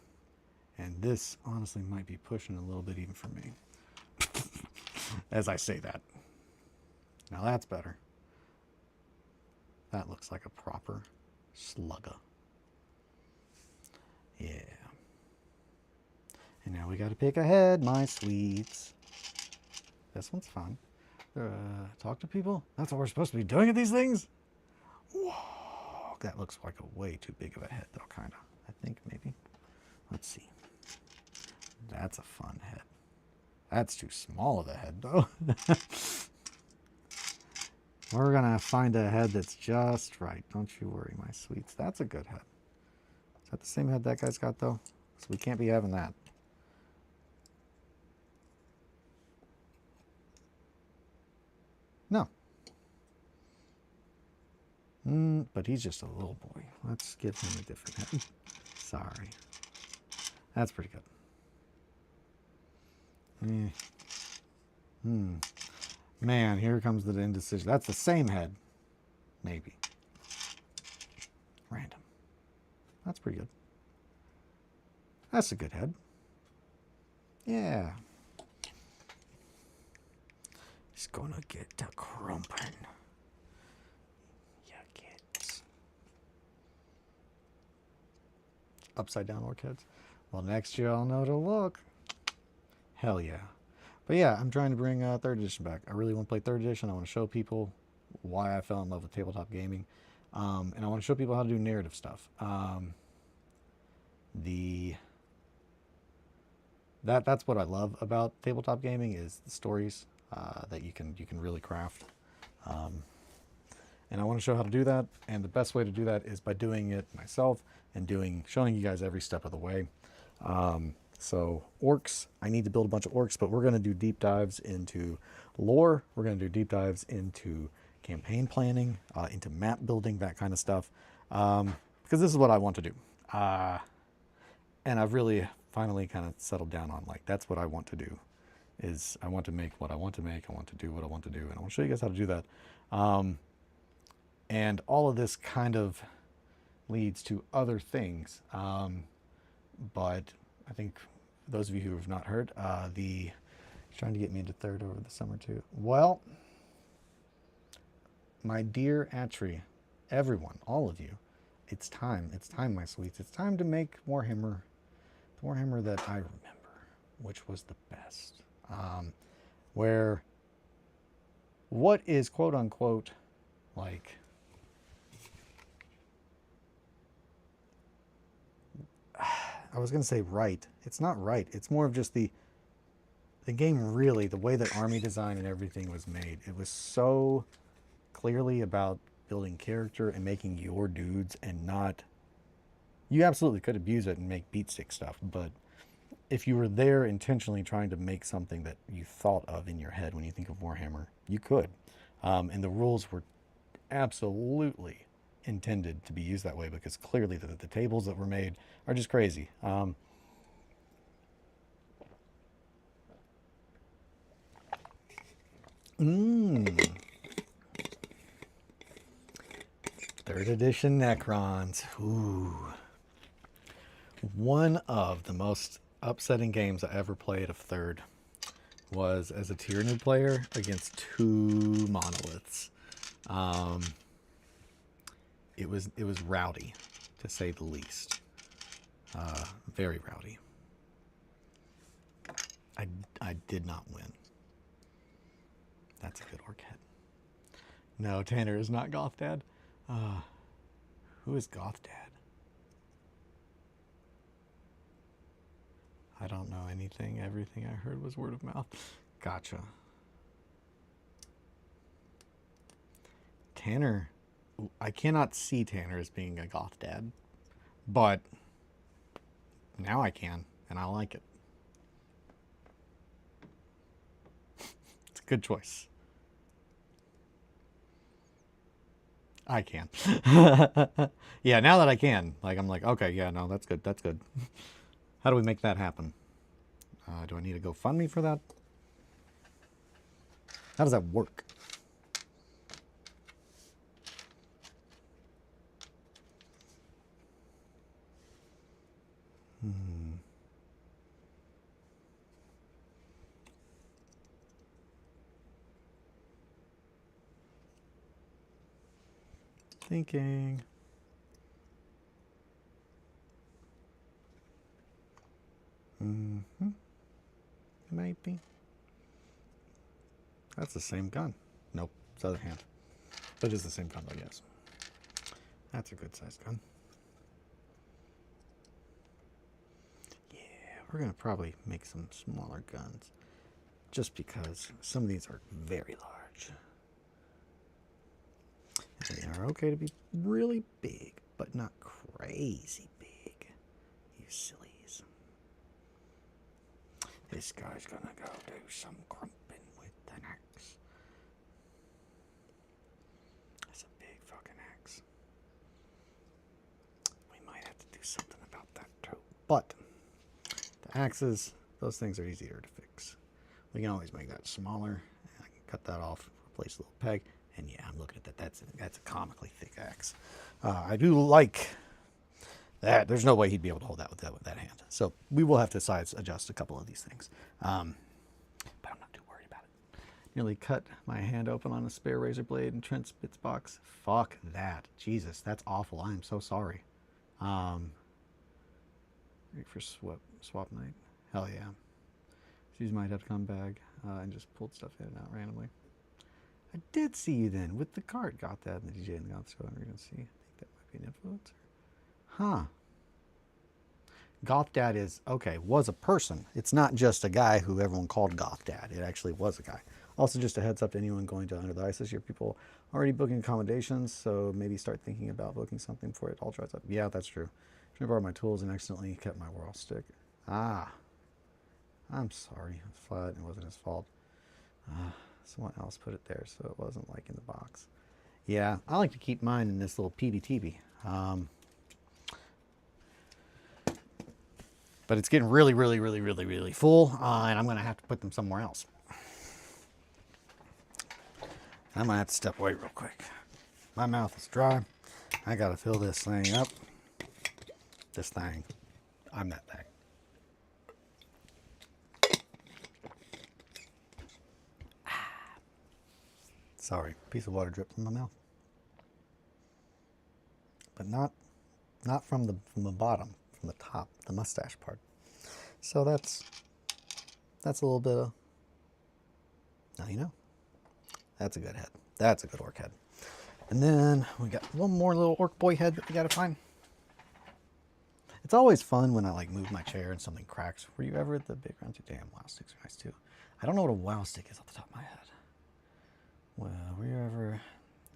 this honestly might be pushing a little bit even for me. As I say that. Now that's better. That looks like a proper slugger. Yeah. And now we got to pick a head, my sweets. This one's fun. Talk to people? That's what we're supposed to be doing at these things? Whoa. That looks like a way too big of a head, though, kind of. I think maybe. Let's see. That's a fun head. That's too small of a head, though. We're going to find a head that's just right. Don't you worry, my sweets. That's a good head. Is that the same head that guy's got, though? So we can't be having that. No. But he's just a little boy. Let's give him a different head. Sorry. That's pretty good. Man, here comes the indecision. That's the same head. Maybe. Random. That's pretty good. That's a good head. Yeah. He's gonna get the crumpin'. Yeah, kids. Upside down orc heads. Well, next year I'll know to look. Hell yeah. But yeah, I'm trying to bring 3rd edition back. I really want to play 3rd edition. I want to show people why I fell in love with tabletop gaming. And I want to show people how to do narrative stuff. That's what I love about tabletop gaming is the stories that you can really craft. And I want to show how to do that. And the best way to do that is by doing it myself and showing you guys every step of the way. So orcs, I need to build a bunch of orcs, but we're going to do deep dives into lore. We're going to do deep dives into campaign planning, into map building, that kind of stuff. Because this is what I want to do. And I've really finally kind of settled down on, like, that's what I want to do. Is I want to make what I want to make. I want to do what I want to do. And I want to show you guys how to do that. And all of this kind of leads to other things. But I think those of you who have not heard, he's trying to get me into 3rd over the summer too. Well, my dear Atri, everyone, all of you, it's time. It's time, my sweets. It's time to make Warhammer, the Warhammer that I remember, which was the best. Where what is quote unquote like I was going to say right. It's not right. It's more of just the game, really, the way that army design and everything was made. It was so clearly about building character and making your dudes and not... You absolutely could abuse it and make beat stick stuff, but if you were there intentionally trying to make something that you thought of in your head when you think of Warhammer, you could. And the rules were absolutely intended to be used that way, because clearly the tables that were made are just crazy. Third edition Necrons. Ooh. One of the most upsetting games I ever played of third was as a tier new player against two monoliths. It was rowdy, to say the least. Very rowdy. I did not win. That's a good orc head. No, Tanner is not Goth Dad. Who is Goth Dad? I don't know anything. Everything I heard was word of mouth. Gotcha. Tanner. I cannot see Tanner as being a Goth Dad, but now I can, and I like it. It's a good choice. I can. Yeah, now that I can, like, I'm like, okay, yeah, no, that's good, that's good. How do we make that happen? Do I need to go fund me for that? How does that work? Thinking. Might be. That's the same gun. Nope, it's the other hand. But it's the same gun, I guess. That's a good sized gun. Yeah, we're gonna probably make some smaller guns, just because some of these are very large. And they are okay to be really big, but not crazy big. You sillies. This guy's gonna go do some grumping with an axe. That's a big fucking axe. We might have to do something about that too. But the axes, those things are easier to fix. We can always make that smaller. I can cut that off, replace a little peg. And yeah, I'm looking at that. That's a comically thick axe. I do like that. There's no way he'd be able to hold that with that hand. So we will have to size adjust a couple of these things. But I'm not too worried about it. Nearly cut my hand open on a spare razor blade in Trent Spitz box. Fuck that. Jesus, that's awful. I am so sorry. Ready for swap night? Hell yeah. Use my Defcon bag and just pulled stuff in and out randomly. I did see you then with the card. Got that in the DJ and the Goth Show. I'm going to see. I think that might be an influencer. Huh. Goth Dad is, okay, was a person. It's not just a guy who everyone called Goth Dad. It actually was a guy. Also, just a heads up to anyone going to Under the Ice this year, people already booking accommodations, so maybe start thinking about booking something for it all dries up. Yeah, that's true. I borrowed my tools and accidentally kept my whirl stick. Ah. I'm sorry. It's flat. It wasn't his fault. Someone else put it there, so it wasn't like in the box. Yeah, I like to keep mine in this little PBTB. But it's getting really, really, really, really, really full, and I'm going to have to put them somewhere else. I'm going to have to step away real quick. My mouth is dry. I got to fill this thing up. This thing. I'm that thing. Sorry, piece of water dripped from my mouth, but not from the bottom, from the top, the mustache part. So that's a little bit of. Now you know. That's a good head. That's a good orc head. And then we got one more little orc boy head that we gotta find. It's always fun when I like move my chair and something cracks. Were you ever at the big round? Damn, wow sticks are nice too. I don't know what a wow stick is off the top of my head. Well, were you ever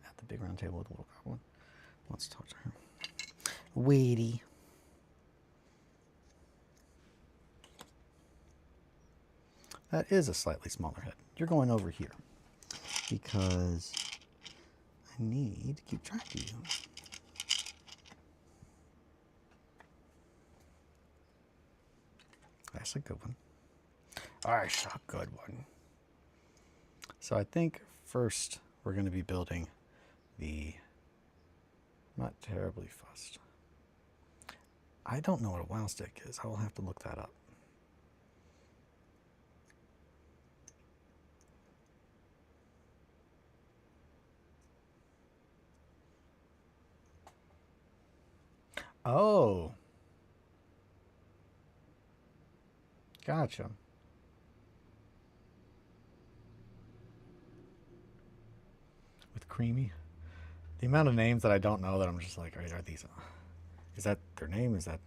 at the big round table with the little goblin? Let's talk to her. Weighty. That is a slightly smaller head. You're going over here because I need to keep track of you. That's a good one. That's a good one. So I think first we're going to be building the... Not terribly fussed. I don't know what a wow stick is. I will have to look that up. Oh. Gotcha. With creamy. The amount of names that I don't know that I'm just like, are these... Is that their name? Is that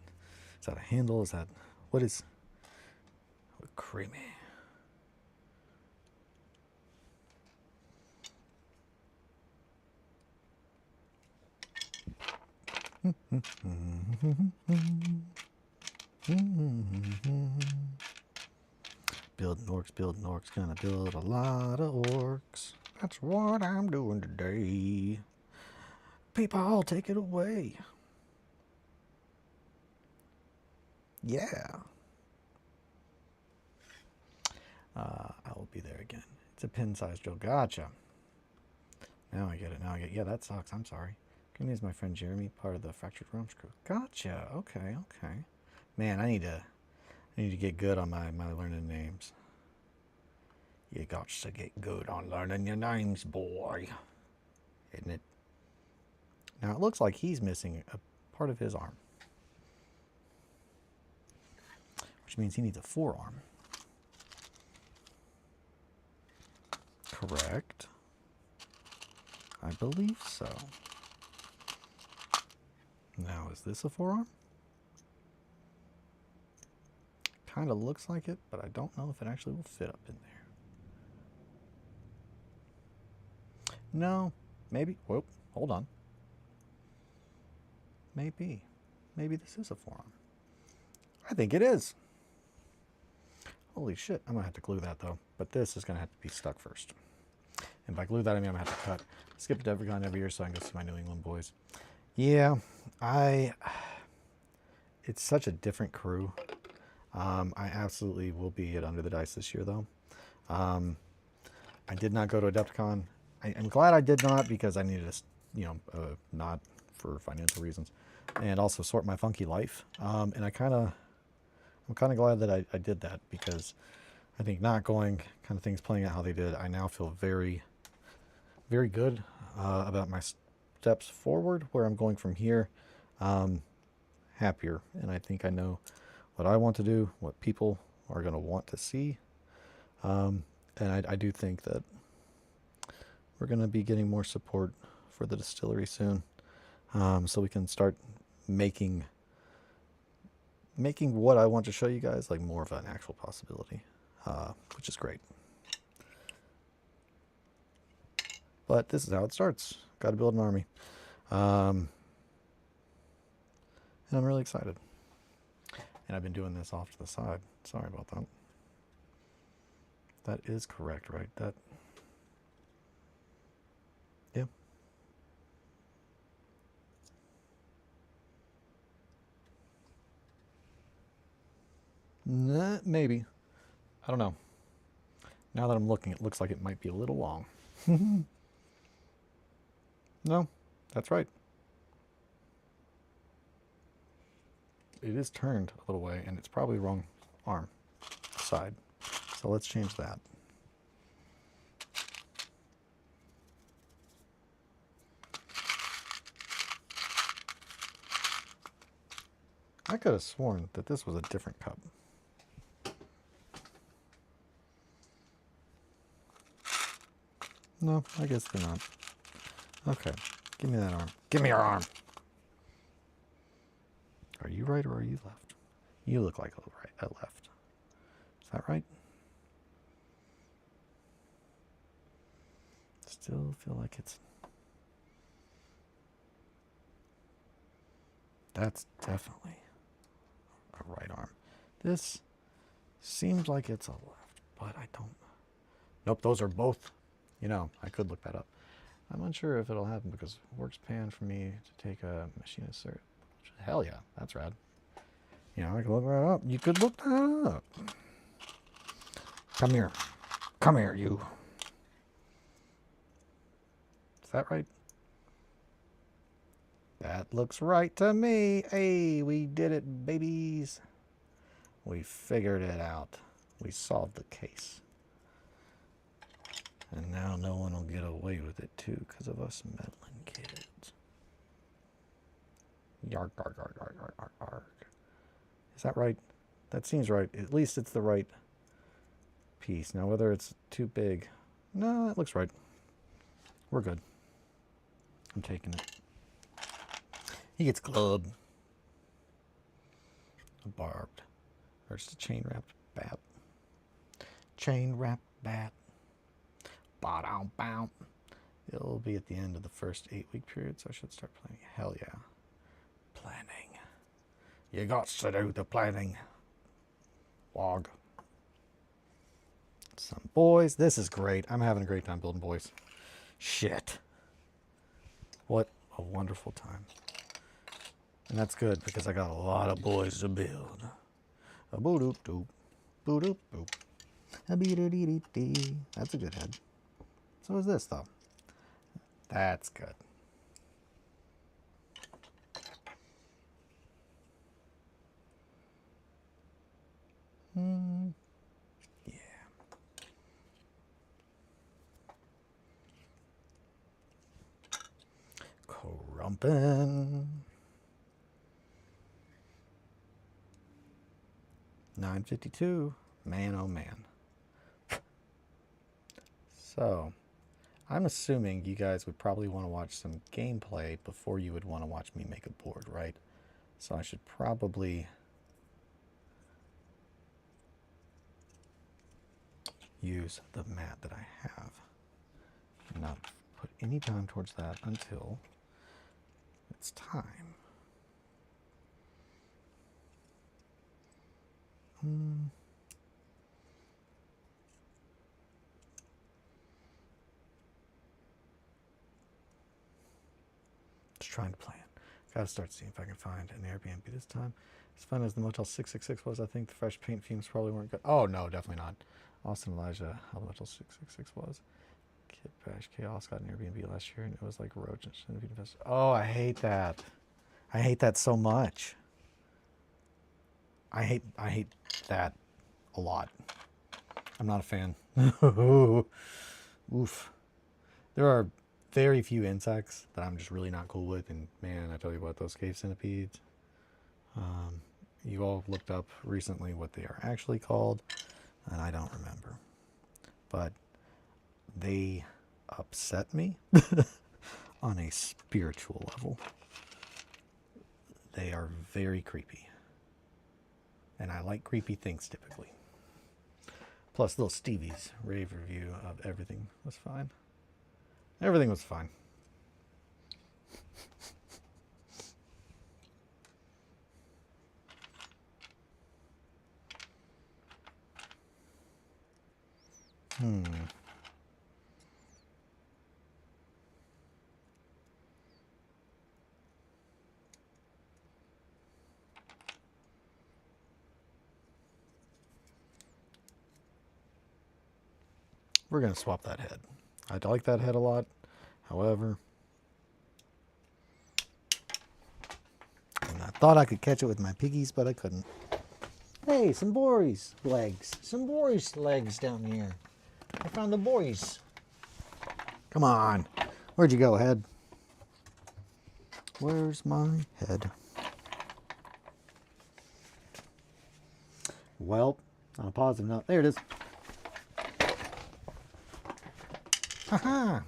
a handle? Is that... What is... With creamy. Building orcs, gonna build a lot of orcs. That's what I'm doing today. People, take it away. Yeah. I will be there again. It's a pin-sized drill. Gotcha. Now I get it. Yeah, that sucks. I'm sorry. Give me as my friend Jeremy, part of the Fractured Realms crew. Gotcha. Okay. Man, I need to get good on my learning names. You got to get good on learning your names, boy. Isn't it? Now it looks like he's missing a part of his arm, which means he needs a forearm. Correct. I believe so. Now, is this a forearm? Kind of looks like it, but I don't know if it actually will fit up in there. No, maybe. Whoop, hold on. Maybe this is a forearm. I think it is. Holy shit, I'm gonna have to glue that though. But this is gonna have to be stuck first. And by glue that, I mean I'm gonna have to cut. Skip to Evergon every year so I can go see my New England boys. Yeah, it's such a different crew. I absolutely will be at Under the Dice this year though. I did not go to Adepticon. I'm glad I did not because I needed to, not for financial reasons, and also sort my funky life. And I'm kind of glad that I did that because I think not going, kind of things playing out how they did, I now feel very, very good about my steps forward, where I'm going from here. Happier, and I think I know what I want to do, what people are going to want to see, and I do think that we're going to be getting more support for the distillery soon, so we can start making what I want to show you guys like more of an actual possibility, which is great. But this is how it starts. Got to build an army, and I'm really excited. And I've been doing this off to the side. Sorry about that. That is correct, right? Yeah. Nah, maybe. I don't know. Now that I'm looking, it looks like it might be a little long. No, that's right. It is turned a little way, and it's probably wrong arm side. So let's change that. I could have sworn that this was a different cup. No, I guess they're not. Okay, give me that arm. Give me your arm! Are you right or are you left? You look like a left. Is that right? Still feel like it's... That's definitely a right arm. This seems like it's a left, but I don't... Nope, those are both. I could look that up. I'm unsure if it'll happen because it works pan for me to take a machinist cert. Hell yeah, that's rad. You know, I can look that up. You could look that up. Come here. Come here, you. Is that right? That looks right to me. Hey, we did it, babies. We figured it out. We solved the case. And now no one will get away with it, too, because of us meddling kids. Yarg, yarg, yarg, yarg, yarg, yarg, yarg. Is that right? That seems right. At least it's the right piece. Now, whether it's too big. No, that looks right. We're good. I'm taking it. He gets clubbed. A barbed. Or just a chain wrapped bat. Chain wrapped bat. Bow bow. It'll be at the end of the first 8-week period, so I should start planning. Hell yeah. Planning. You got to do the planning. Waaaagh. Some boys. This is great. I'm having a great time building boys. Shit. What a wonderful time. And that's good because I got a lot of boys to build. A boo doop doop. Boo doop boop. A bee doo dee dee dee. That's a good head. So is this though. That's good. Yeah. Crumpin'. 9:52. Man, oh man. So, I'm assuming you guys would probably want to watch some gameplay before you would want to watch me make a board, right? So I should probably use the mat that I have and not put any time towards that until it's time. Just trying to plan. Gotta start seeing if I can find an Airbnb this time. As fun as the Motel 666 was, I think the fresh paint fumes probably weren't good. Oh, no, definitely not. Austin Elijah, how the Motel 666 was. Kid Bash Chaos got an Airbnb last year, and it was like roaches. Oh, I hate that. I hate that so much. I hate that a lot. I'm not a fan. Oof. There are very few insects that I'm just really not cool with, and man, I tell you what, those cave centipedes. You all looked up recently what they are actually called, and I don't remember. But they upset me on a spiritual level. They are very creepy. And I like creepy things typically. Plus, little Stevie's rave review of everything was fine. Everything was fine. We're going to swap that head. I like that head a lot. However, and I thought I could catch it with my piggies, but I couldn't. Hey, some boys' legs. Some boys' legs down here. I found the boys. Come on. Where'd you go, head? Where's my head? Well, on a positive note, there it is. Haha.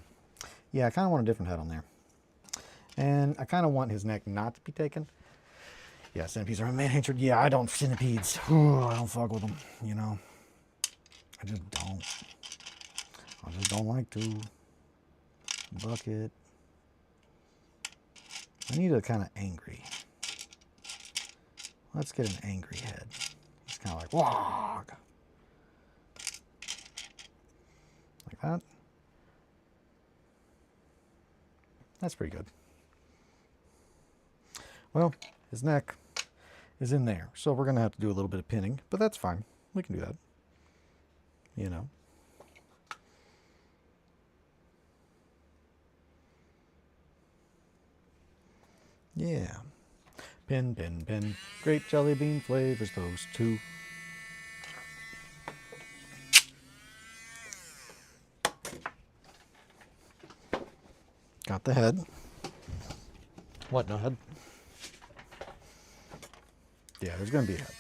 Yeah, I kind of want a different head on there. And I kind of want his neck not to be taken. Yeah, centipedes are a man-hatred. Yeah, I don't centipedes. Ooh, I don't fuck with them, you know. I just don't. I just don't like to. Bucket. I need a kind of angry. Let's get an angry head. It's kind of like, Waaaagh. Like that. That's pretty good. Well, his neck is in there. So we're going to have to do a little bit of pinning, but that's fine. We can do that. You know. Yeah. Pin, pin, pin. Grape jelly bean flavors, those two. Got the head. What, no head? Yeah, there's going to be a head.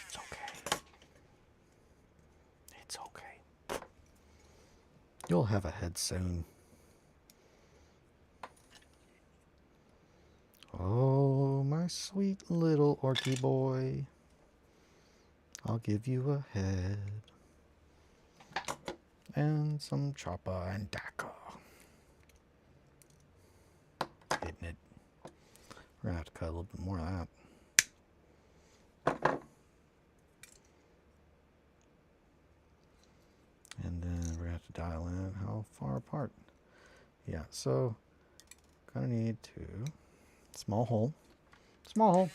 It's okay. It's okay. You'll have a head soon. Oh, my sweet little orky boy. I'll give you a head. And some choppa and daka. Hitting it. We're going to have to cut a little bit more of that. And then we're going to have to dial in how far apart. Yeah, so gonna need to small hole. Small hole.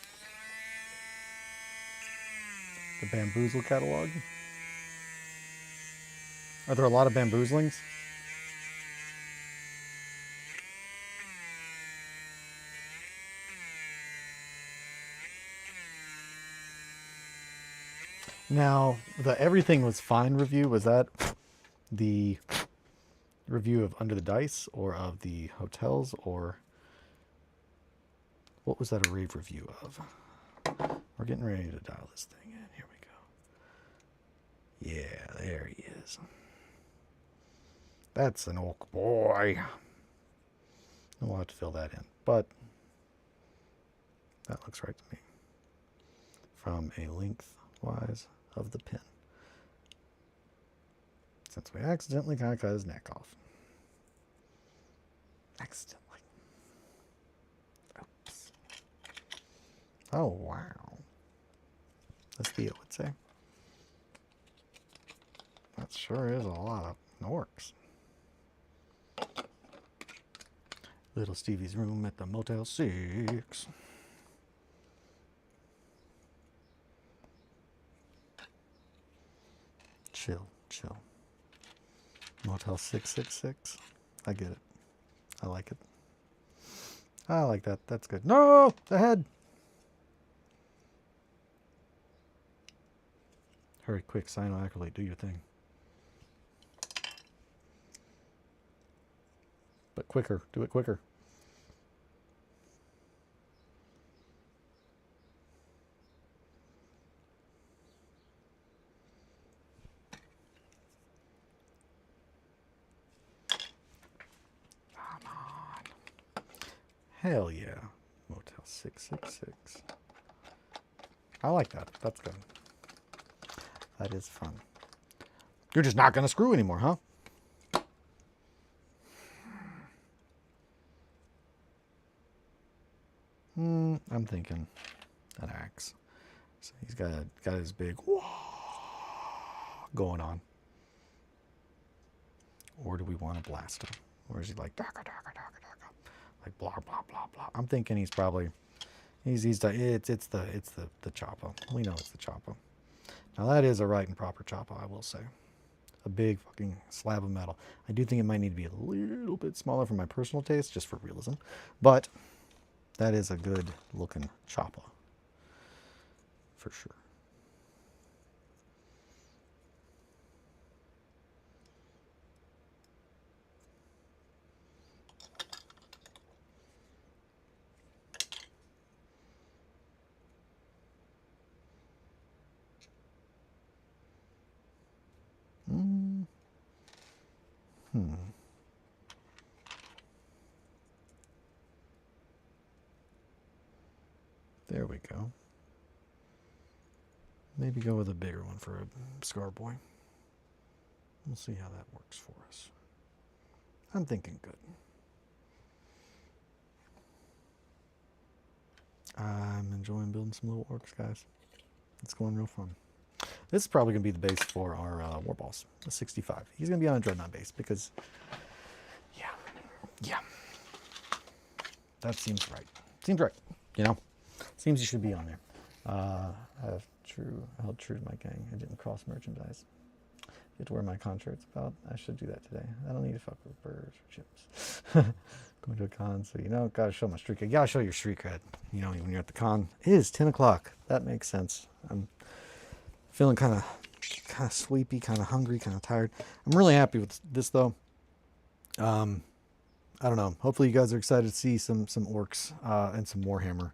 The bamboozle catalog. Are there a lot of bamboozlings? Now, the Everything Was Fine review, was that the review of Under the Dice or of the hotels, or what was that a rave review of? We're getting ready to dial this thing in. Here we go. Yeah, there he is. That's an oak boy. And we'll have to fill that in, but that looks right to me. From a lengthwise of the pin. Since we accidentally kind of cut his neck off. Accidentally. Oops. Oh, wow. As Theo would say. That sure is a lot of Norks. Little Stevie's room at the Motel 6. Chill, chill. Motel 666. I get it. I like it. I like that. That's good. No! The head! Hurry, quick, cyanoacrylate. Do your thing. But quicker. Do it quicker. Come on. Hell yeah. Motel 666. I like that. That's good. That is fun. You're just not going to screw anymore, huh? I'm thinking an axe. So he's got his big Waaaagh going on. Or do we want to blast him? Or is he like daka daka daka daka, like blah blah blah blah? I'm thinking he's probably it's the choppa. We know it's the choppa. Now that is a right and proper choppa, I will say. A big fucking slab of metal. I do think it might need to be a little bit smaller for my personal taste, just for realism. But that is a good looking choppa. For sure. There we go. Maybe go with a bigger one for a scar boy. We'll see how that works for us. I'm thinking good. I'm enjoying building some little orcs, guys. It's going real fun. This is probably going to be the base for our War Balls, the 65. He's going to be on a Dreadnought base because, yeah, that seems right. Seems right, you know? Seems he should be on there. I held true to my gang. I didn't cross merchandise. Get to wear my contracts about. I should do that today. I don't need to fuck with birds or chips. Going to a con, so you know, gotta show my streak. You gotta show your streak cred. You know, when you're at the con. It is 10 o'clock. That makes sense. I'm feeling kind of sleepy, kind of hungry, kind of tired. I'm really happy with this though. I don't know. Hopefully you guys are excited to see some orcs and some Warhammer.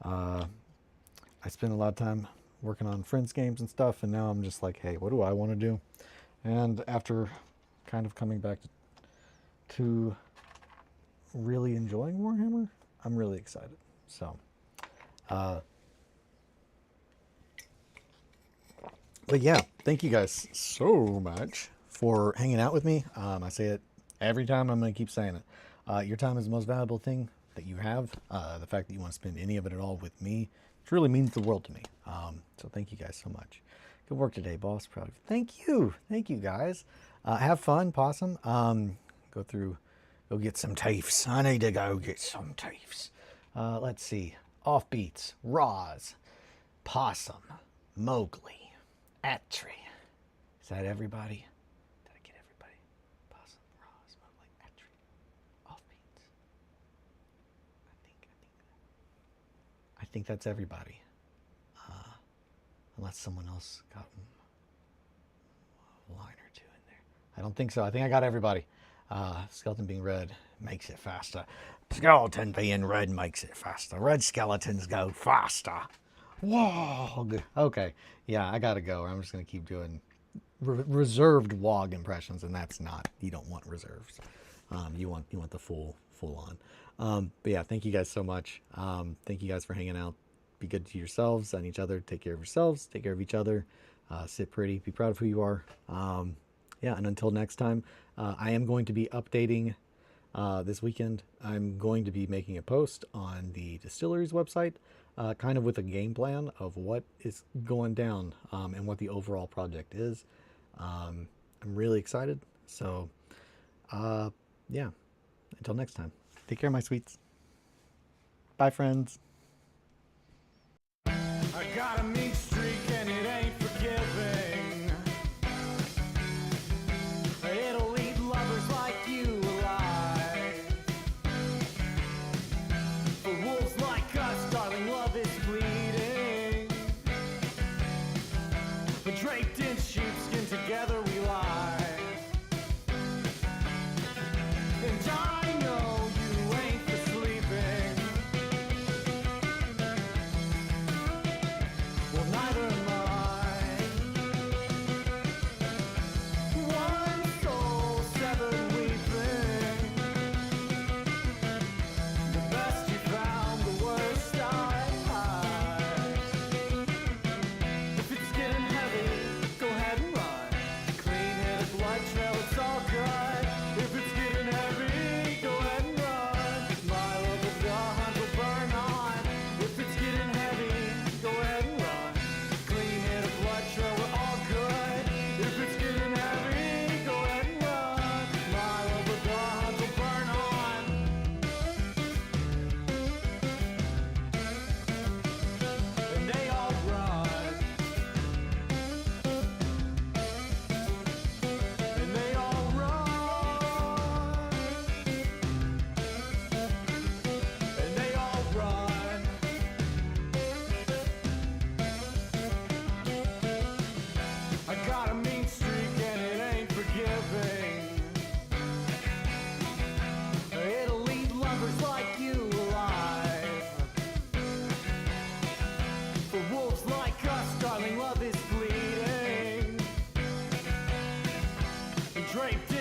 I spent a lot of time working on friends games and stuff, and now I'm just like, hey, what do I want to do? And after kind of coming back to really enjoying Warhammer, I'm really excited. So, but yeah, thank you guys so much for hanging out with me. I say it every time. I'm going to keep saying it. Your time is the most valuable thing that you have. The fact that you want to spend any of it at all with me truly means the world to me. So thank you guys so much. Good work today, boss. Proud of you. Thank you. Thank you, guys. Have fun, Possum. Go get some TAFEs. I need to go get some TAFEs. Let's see. Offbeats, Roz, Possum, Mowgli, Atri. Is that everybody? Did I get everybody? Possum, Roz, Mowgli, Atri, Offbeats. I think that's everybody. Unless someone else got a line or two in there. I don't think so. I think I got everybody. Skeleton being red makes it faster. Skeleton being red makes it faster. Red skeletons go faster. Waaaagh. Okay. Yeah, I gotta go. I'm just gonna keep doing reserved Waaaagh impressions, and that's not. You don't want reserves. You want the full on. But yeah, thank you guys so much. Thank you guys for hanging out. Be good to yourselves and each other. Take care of yourselves. Take care of each other. Sit pretty. Be proud of who you are. Yeah, and until next time, I am going to be updating this weekend. I'm going to be making a post on the Distillery's website, kind of with a game plan of what is going down and what the overall project is. I'm really excited. So, yeah, until next time, take care, my sweets. Bye, friends. I got a mean streak and it ain't forgiving. It'll eat lovers like you alive. For wolves like us, darling, love is fleeting. But draped in sheepskin, together we lie. And I know you ain't for sleeping. Well, neither am I. One soul, seven weeping. The best you found, the worst I hide. If it's getting heavy, go ahead and run. Clean hit a blood trail, it's all good. If it's getting heavy, go ahead and run. My love of the hunt will burn on. If it's getting heavy, go ahead and run. Clean hit a blood trail, we're all good. If it's getting heavy, go ahead and run. My love of the hunt will burn on. And they all run. And they all run. And they all run. I got a mean streak and it ain't forgiving. It'll eat lovers like you alive. For wolves like us, darling, love is fleeting. Draped